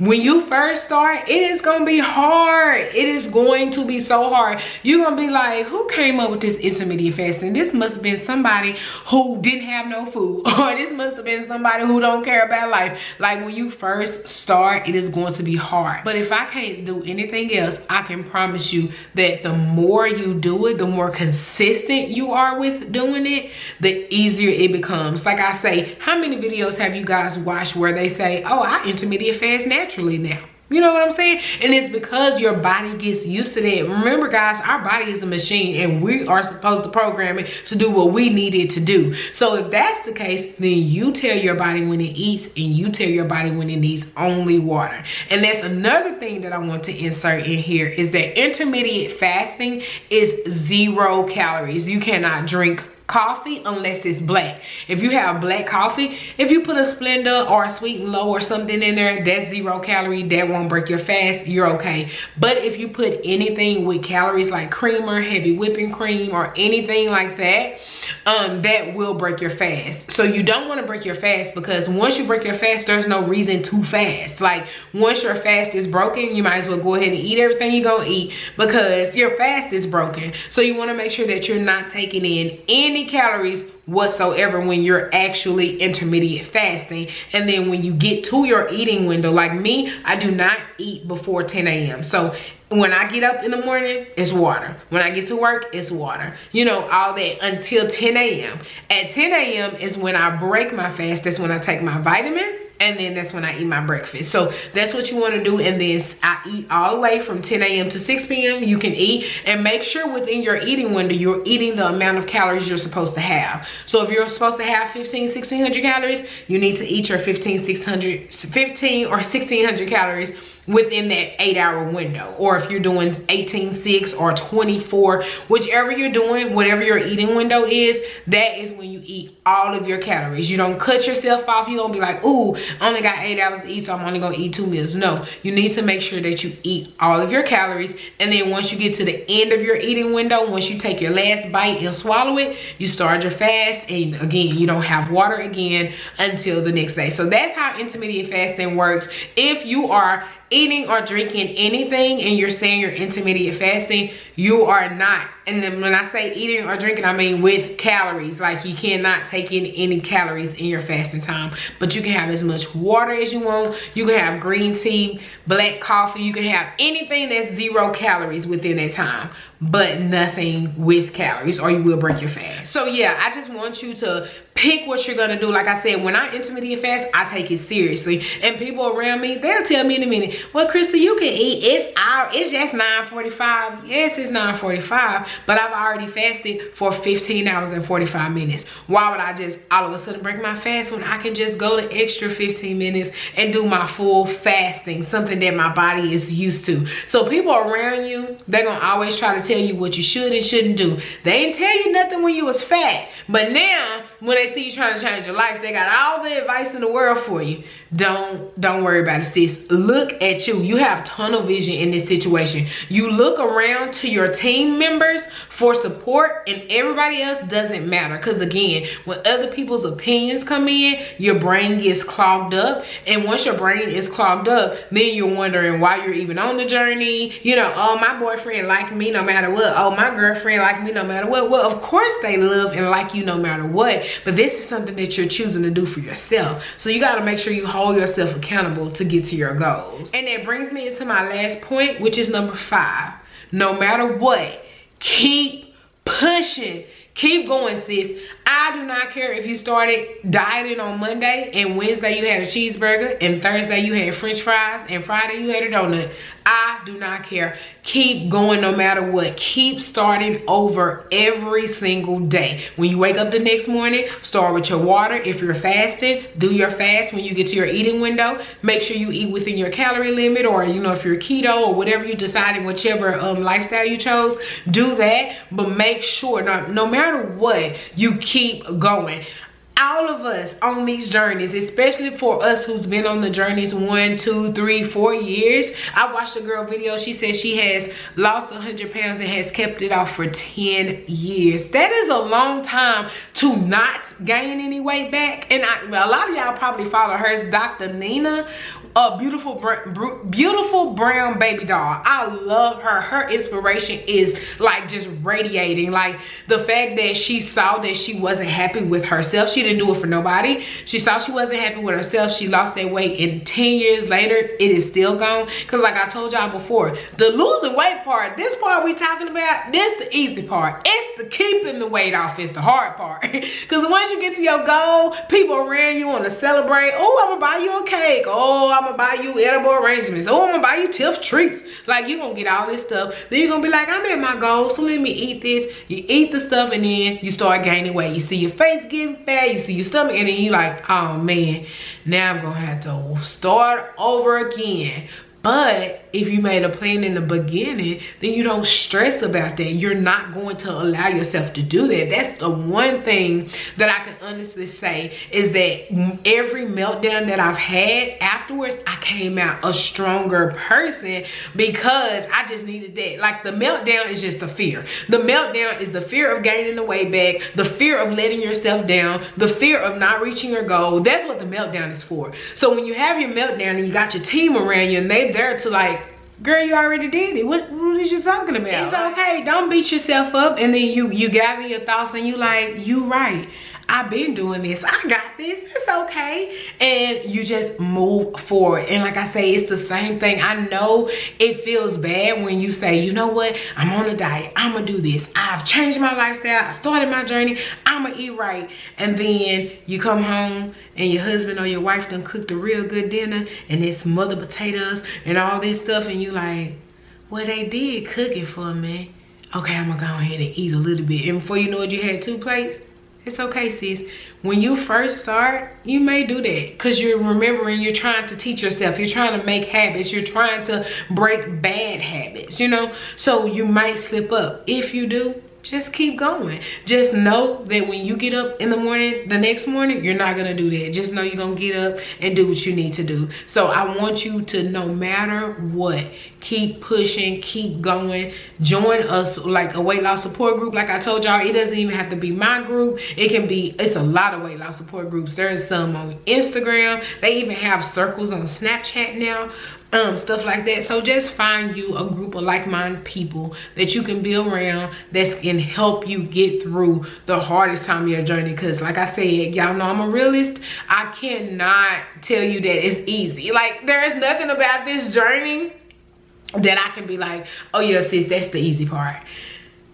When you first start, it is gonna be hard. It is going to be so hard. You're gonna be like, who came up with this intermittent fasting? This must have been somebody who didn't have no food, or this must have been somebody who don't care about life. Like, when you first start, it is going to be hard. But if I can't do anything else, I can promise you that the more you do it, the more consistent you are with doing it, the easier it becomes. Like I say, how many videos have you guys watched where they say, oh, I intermittent fast naturally now? You know what I'm saying? And it's because your body gets used to that. Remember, guys, our body is a machine, and we are supposed to program it to do what we need it to do. So if that's the case, then you tell your body when it eats, and you tell your body when it needs only water. And that's another thing that I want to insert in here, is that intermittent fasting is 0 calories. You cannot drink coffee unless it's black. If you have black coffee, if you put a Splenda or a Sweet and Low or something in there, that's 0 calorie. That won't break your fast. You're okay. But if you put anything with calories like creamer, heavy whipping cream, or anything like that, that will break your fast. So you don't want to break your fast, because once you break your fast, there's no reason to fast. Like, once your fast is broken, you might as well go ahead and eat everything you're gonna eat, because your fast is broken. So you want to make sure that you're not taking in any calories whatsoever when you're actually intermittent fasting. And then when you get to your eating window, like me, I do not eat before 10 a.m. So when I get up in the morning, it's water. When I get to work, it's water. You know, all that until 10 a.m. At 10 a.m. is when I break my fast. That's when I take my vitamin. And then that's when I eat my breakfast. So that's what you want to do. And then I eat all the way from 10 a.m. to 6 p.m. You can eat, and make sure within your eating window, you're eating the amount of calories you're supposed to have. So if you're supposed to have 1600 calories, you need to eat your 15 or 1600 calories within that 8-hour window. Or if you're doing 18-6 or 24, whichever you're doing, whatever your eating window is, that is when you eat all of your calories. You don't cut yourself off. You don't be like, ooh, I only got 8 hours to eat, so I'm only gonna eat 2 meals. No, you need to make sure that you eat all of your calories. And then once you get to the end of your eating window, once you take your last bite and swallow it, you start your fast. And again, you don't have water again until the next day. So that's how intermittent fasting works. If you are eating or drinking anything and you're saying you're intermittent fasting, you are not. And then when I say eating or drinking, I mean with calories. Like, you cannot take in any calories in your fasting time, but you can have as much water as you want. You can have green tea, black coffee. You can have anything that's 0 calories within that time, but nothing with calories, or you will break your fast. So yeah, I just want you to pick what you're gonna do. Like I said, when I intermittent fast, I take it seriously. And people around me, they'll tell me in a minute, well, Krista, you can eat. It's just 9:45. Yes, it's 9:45, but I've already fasted for 15 hours and 45 minutes. Why would I just all of a sudden break my fast when I can just go the extra 15 minutes and do my full fasting, something that my body is used to? So people around you, they're gonna always try to tell you what you should and shouldn't do. They didn't tell you nothing when you was fat, but now when they see you trying to change your life, they got all the advice in the world for you. Don't worry about it, sis. Look at you. You have tunnel vision in this situation. You look around to your team members for support, and everybody else doesn't matter. Because again, when other people's opinions come in, your brain gets clogged up. And once your brain is clogged up, then you're wondering why you're even on the journey. You know, oh, my boyfriend liked me no matter what. Oh, my girlfriend liked me no matter what. Well, of course they love and like you no matter what. But this is something that you're choosing to do for yourself. So you got to make sure you hold yourself accountable to get to your goals. And that brings me into my last point, which is number 5. No matter what, keep pushing. Keep going, sis. I do not care if you started dieting on Monday and Wednesday you had a cheeseburger and Thursday you had French fries and Friday you had a donut. I do not care. Keep going no matter what. Keep starting over every single day. When you wake up the next morning, start with your water. If you're fasting, do your fast when you get to your eating window. Make sure you eat within your calorie limit, or you know, if you're keto or whatever you decided, whichever lifestyle you chose, do that. But make sure no matter what, you keep going. All of us on these journeys, especially for us who's been on the journeys 1, 2, 3, 4 years. I watched a girl video. She said she has lost 100 pounds and has kept it off for 10 years. That is a long time to not gain any weight back. And a lot of y'all probably follow hers, Dr. Nina. a beautiful brown baby doll. I love her. Her inspiration is like just radiating. Like the fact that she saw that she wasn't happy with herself. She didn't do it for nobody. She saw she wasn't happy with herself. She lost that weight, and 10 years later it is still gone. Because like I told y'all before, the losing weight part, this part we talking about, this the easy part. It's the keeping the weight off is the hard part. Because once you get to your goal, people around you want to celebrate. Oh, I'm gonna buy you a cake. Oh, I'm gonna buy you edible arrangements. Oh, I'm gonna buy you Tiff treats. Like, you gonna get all this stuff. Then you're gonna be like, I'm at my goal, so let me eat this. You eat the stuff, and then you start gaining weight. You see your face getting fat, you see your stomach, and then you like, oh man, now I'm gonna have to start over again. But if you made a plan in the beginning, then you don't stress about that. You're not going to allow yourself to do that. That's the one thing that I can honestly say, is that every meltdown that I've had afterwards, I came out a stronger person, because I just needed that. Like, the meltdown is just a fear. The meltdown is the fear of gaining the weight back, the fear of letting yourself down, the fear of not reaching your goal. That's what the meltdown is for. So when you have your meltdown and you got your team around you and they there to like, girl, you already did it. What is you talking about? It's okay. Don't beat yourself up. And then you gather your thoughts and you like, you right. I've been doing this. I got this. It's okay. And you just move forward. And like I say, it's the same thing. I know it feels bad when you say, you know what? I'm on a diet. I'm going to do this. I've changed my lifestyle. I started my journey. I'm going to eat right. And then you come home and your husband or your wife done cooked a real good dinner and it's smothered potatoes and all this stuff. And you like, well, they did cook it for me. Okay, I'm going to go ahead and eat a little bit. And before you know it, you had 2 plates. It's okay, sis. When you first start, you may do that because you're remembering, you're trying to teach yourself, you're trying to make habits, you're trying to break bad habits, you know? So you might slip up. If you do, just keep going. Just know that when you get up in the morning, the next morning, you're not gonna do that. Just know you're gonna get up and do what you need to do. So I want you to, no matter what, keep pushing, keep going. Join us, like a weight loss support group. Like I told y'all, it doesn't even have to be my group. It can be, it's a lot of weight loss support groups. There's some on Instagram. They even have circles on Snapchat now. Stuff like that. So just find you a group of like-minded people that you can be around that can help you get through the hardest time of your journey. Because like I said, y'all know I'm a realist. I cannot tell you that it's easy. Like, there is nothing about this journey that I can be like, oh yeah, sis, that's the easy part.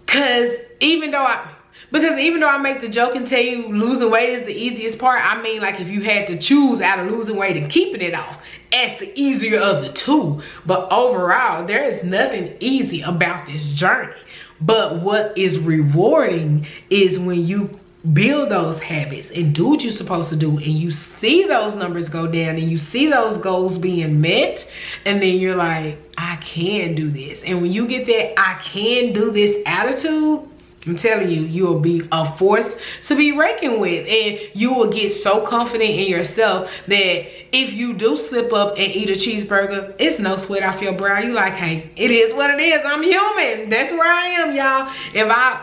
Because even though I make the joke and tell you losing weight is the easiest part, I mean, like, if you had to choose out of losing weight and keeping it off, that's the easier of the two. But overall, there is nothing easy about this journey. But what is rewarding is when you build those habits and do what you're supposed to do, and you see those numbers go down and you see those goals being met, and then you're like, I can do this. And when you get that I can do this attitude, I'm telling you, you will be a force to be reckoned with, and you will get so confident in yourself that if you do slip up and eat a cheeseburger, it's no sweat off your brow. You like, hey, it is what it is. I'm human. That's where I am, y'all.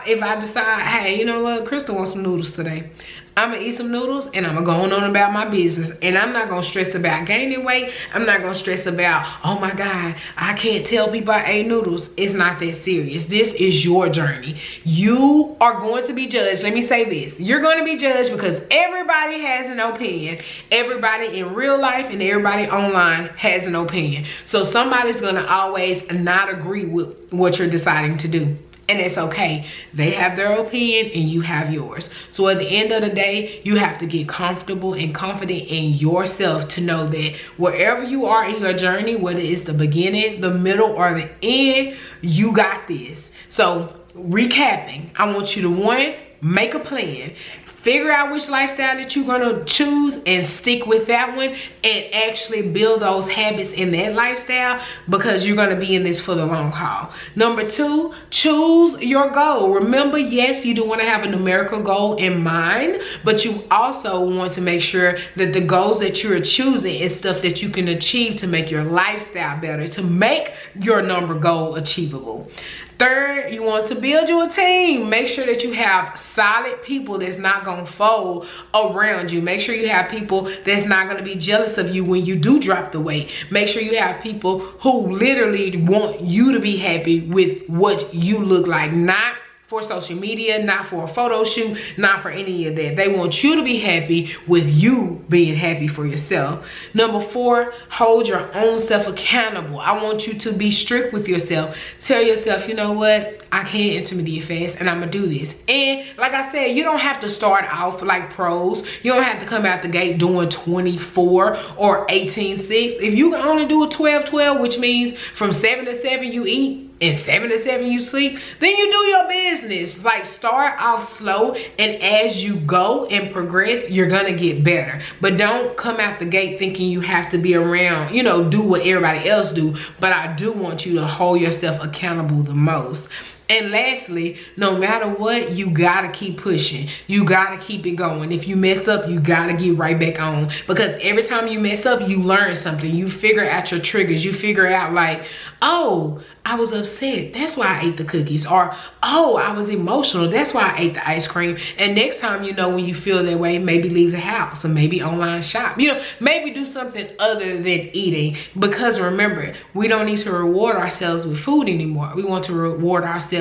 If I decide, hey, you know what, Crystal wants some noodles today, I'm gonna eat some noodles and I'm gonna go on about my business. And I'm not gonna stress about gaining weight. I'm not gonna stress about, oh my God, I can't tell people I ate noodles. It's not that serious. This is your journey. You are going to be judged. Let me say this. You're going to be judged because everybody has an opinion. Everybody in real life and everybody online has an opinion. So somebody's gonna always not agree with what you're deciding to do. And it's okay. They have their opinion and you have yours. So at the end of the day, you have to get comfortable and confident in yourself to know that wherever you are in your journey, whether it's the beginning, the middle, or the end, you got this. So recapping, I want you to, 1, make a plan. Figure out which lifestyle that you're gonna choose and stick with that one, and actually build those habits in that lifestyle, because you're gonna be in this for the long haul. Number 2, choose your goal. Remember, yes, you do wanna have a numerical goal in mind, but you also want to make sure that the goals that you're choosing is stuff that you can achieve to make your lifestyle better, to make your number goal achievable. Third, you want to build you a team. Make sure that you have solid people that's not gonna fold around you. Make sure you have people that's not gonna be jealous of you when you do drop the weight. Make sure you have people who literally want you to be happy with what you look like, not for social media, not for a photo shoot, not for any of that. They want you to be happy with you being happy for yourself. Number 4, hold your own self accountable. I want you to be strict with yourself. Tell yourself, you know what? I can't intermediate fast and I'm gonna do this. And like I said, you don't have to start off like pros. You don't have to come out the gate doing 24 or 18-6. If you can only do a 12-12, which means from 7 to 7 you eat, and 7 to 7 you sleep, then you do your business. Like, start off slow, and as you go and progress, you're gonna get better. But don't come out the gate thinking you have to be around, you know, do what everybody else do. But I do want you to hold yourself accountable the most. And lastly, no matter what, you gotta keep pushing. You gotta keep it going. If you mess up, you gotta get right back on. Because every time you mess up, you learn something. You figure out your triggers. You figure out like, oh, I was upset. That's why I ate the cookies. Or, oh, I was emotional. That's why I ate the ice cream. And next time, you know, when you feel that way, maybe leave the house or maybe online shop. You know, maybe do something other than eating. Because remember, we don't need to reward ourselves with food anymore. We want to reward ourselves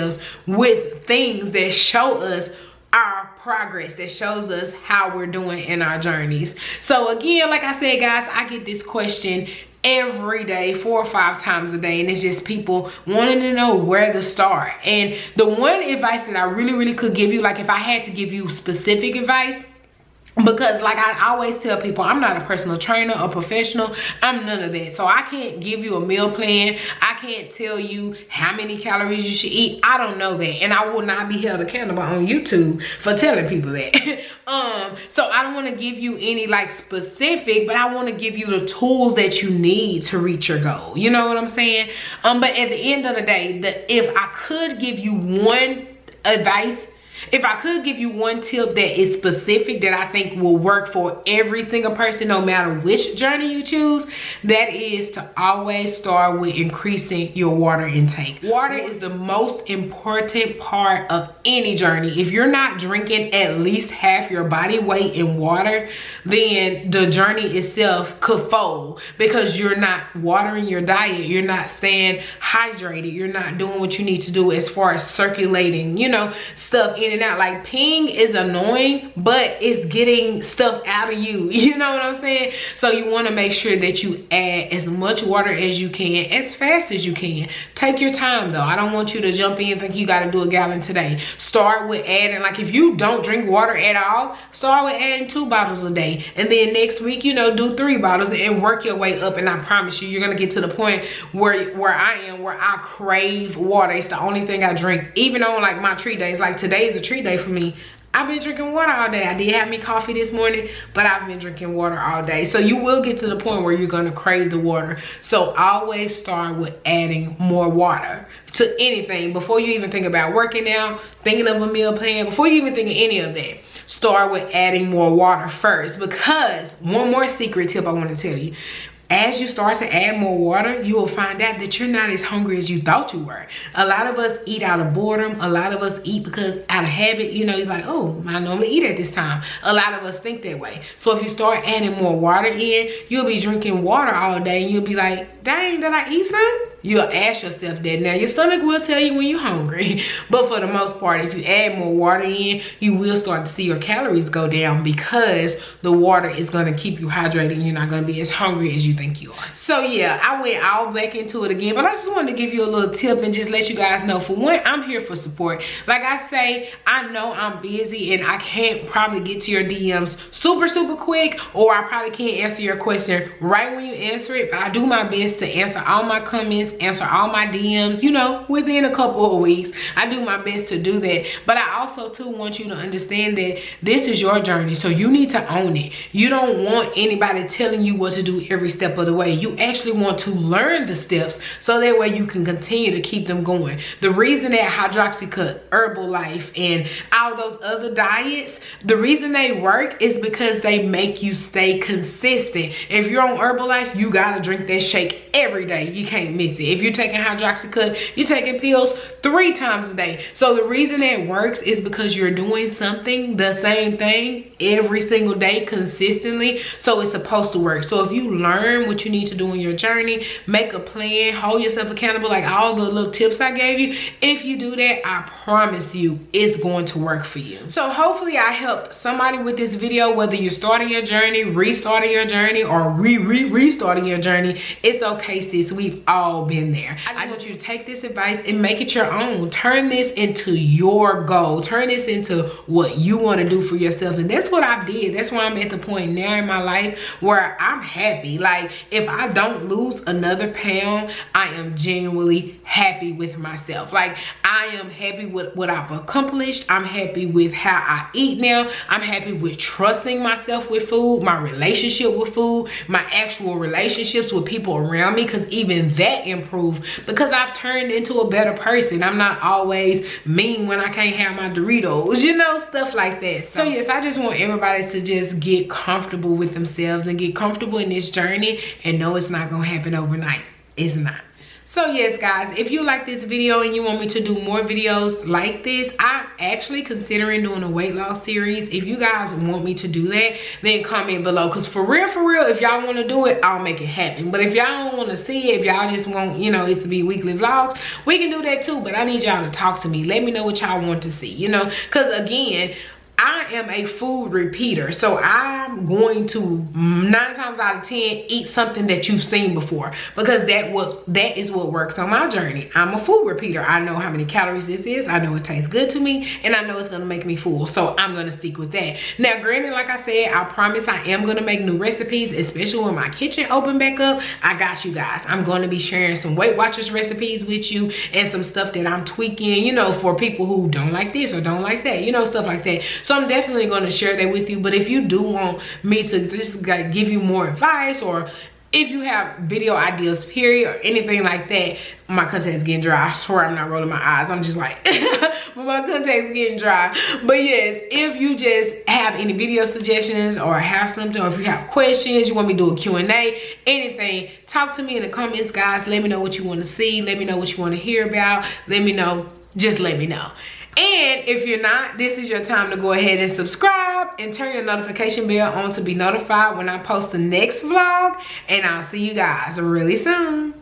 with things that show us our progress, that shows us how we're doing in our journeys. So again, like I said, guys, I get this question every day, 4 or 5 times a day, and it's just people wanting to know where to start. And the one advice that I really could give you, like if I had to give you specific advice, because like I always tell people, I'm not a personal trainer or professional. I'm none of that. So I can't give you a meal plan. I can't tell you how many calories you should eat. I don't know that. And I will not be held accountable on YouTube for telling people that. So I don't want to give you any like specific, but I want to give you the tools that you need to reach your goal. You know what I'm saying? But at the end of the day, if I could give you one advice, if I could give you one tip that is specific that I think will work for every single person, no matter which journey you choose, that is to always start with increasing your water intake. Water is the most important part of any journey. If you're not drinking at least half your body weight in water, then the journey itself could fold because you're not watering your diet. You're not staying hydrated. You're not doing what you need to do as far as circulating, you know, stuff in and out. Like peeing is annoying, but it's getting stuff out of you. You know what I'm saying? So you want to make sure that you add as much water as you can, as fast as you can. Take your time though. I don't want you to jump in and think you got to do a gallon today. Start with adding, like if you don't drink water at all, start with adding 2 bottles a day. And then next week, you know, do 3 bottles and work your way up. And I promise you, you're going to get to the point where I am, where I crave water. It's the only thing I drink. Even on like my treat days, like today is a treat day for me. I've been drinking water all day. I did have me coffee this morning, but I've been drinking water all day. So you will get to the point where you're going to crave the water. So always start with adding more water to anything. Before you even think about working out, thinking of a meal plan, before you even think of any of that, start with adding more water first. Because one more secret tip I want to tell you. As you start to add more water, you will find out that you're not as hungry as you thought you were. A lot of us eat out of boredom. A lot of us eat because out of habit, you know, you're like, oh, I normally eat at this time. A lot of us think that way. So if you start adding more water in, you'll be drinking water all day and you'll be like, dang, did I eat some? You'll ask yourself that. Now, your stomach will tell you when you're hungry. But for the most part, if you add more water in, you will start to see your calories go down because the water is going to keep you hydrated and you're not going to be as hungry as you think you are. So, yeah, I went all back into it again. But I just wanted to give you a little tip and just let you guys know, for one, I'm here for support. Like I say, I know I'm busy and I can't probably get to your DMs super quick, or I probably can't answer your question right when you answer it. But I do my best to answer all my comments, answer all my DMs, you know, within a couple of weeks. I do my best to do that. But I also too want you to understand that this is your journey, so you need to own it. You don't want anybody telling you what to do every step of the way. You actually want to learn the steps so that way you can continue to keep them going. The reason that Hydroxycut, Herbalife, and all those other diets, the reason they work is because they make you stay consistent. If you're on Herbalife, you gotta drink that shake every day. You can't miss it. consistency. If you're taking hydroxycut, you're taking pills 3 times a day. So the reason that works is because you're doing something, the same thing, every single day consistently. So it's supposed to work. So if you learn what you need to do in your journey, make a plan, hold yourself accountable, like all the little tips I gave you, if you do that, I promise you it's going to work for you. So hopefully I helped somebody with this video, whether you're starting your journey, restarting your journey, or restarting your journey. It's okay, sis, we've all been there. I just want you to take this advice and make it your own. Turn this into your goal. Turn this into what you want to do for yourself. And that's what I did. That's why I'm at the point now in my life where I'm happy. Like, if I don't lose another pound, I am genuinely happy with myself. Like, I am happy with what I've accomplished. I'm happy with how I eat now. I'm happy with trusting myself with food, my relationship with food, my actual relationships with people around me, because even that improved because I've turned into a better person. I'm not always mean when I can't have my Doritos, you know, stuff like that. So yes, I just want everybody to just get comfortable with themselves and get comfortable in this journey and know it's not gonna happen overnight. It's not. So yes, guys, if you like this video and you want me to do more videos like this, I'm actually considering doing a weight loss series. If you guys want me to do that, then comment below, because for real, if y'all want to do it, I'll make it happen. But if y'all don't want to see it, if y'all just want, you know, it to be weekly vlogs, we can do that too. But I need y'all to talk to me. Let me know what y'all want to see, you know, because again, I am a food repeater, so I'm going to 9 times out of 10 eat something that you've seen before, because that is what works on my journey. I'm a food repeater. I know how many calories this is. I know it tastes good to me, and I know it's gonna make me full, so I'm gonna stick with that. Now, granted, like I said, I promise I am gonna make new recipes, especially when my kitchen open back up. I got you guys. I'm gonna be sharing some Weight Watchers recipes with you and some stuff that I'm tweaking, you know, for people who don't like this or don't like that, you know, stuff like that. So I'm definitely going to share that with you. But if you do want me to just like give you more advice, or if you have video ideas period or anything like that, my contact's getting dry. I swear I'm not rolling my eyes. I'm just like, but my contact's getting dry. But yes, if you just have any video suggestions or have something, or if you have questions, you want me to do a Q&A, anything, talk to me in the comments, guys. Let me know what you want to see. Let me know what you want to hear about. Let me know. Just let me know. And if you're not, this is your time to go ahead and subscribe and turn your notification bell on to be notified when I post the next vlog. And I'll see you guys really soon.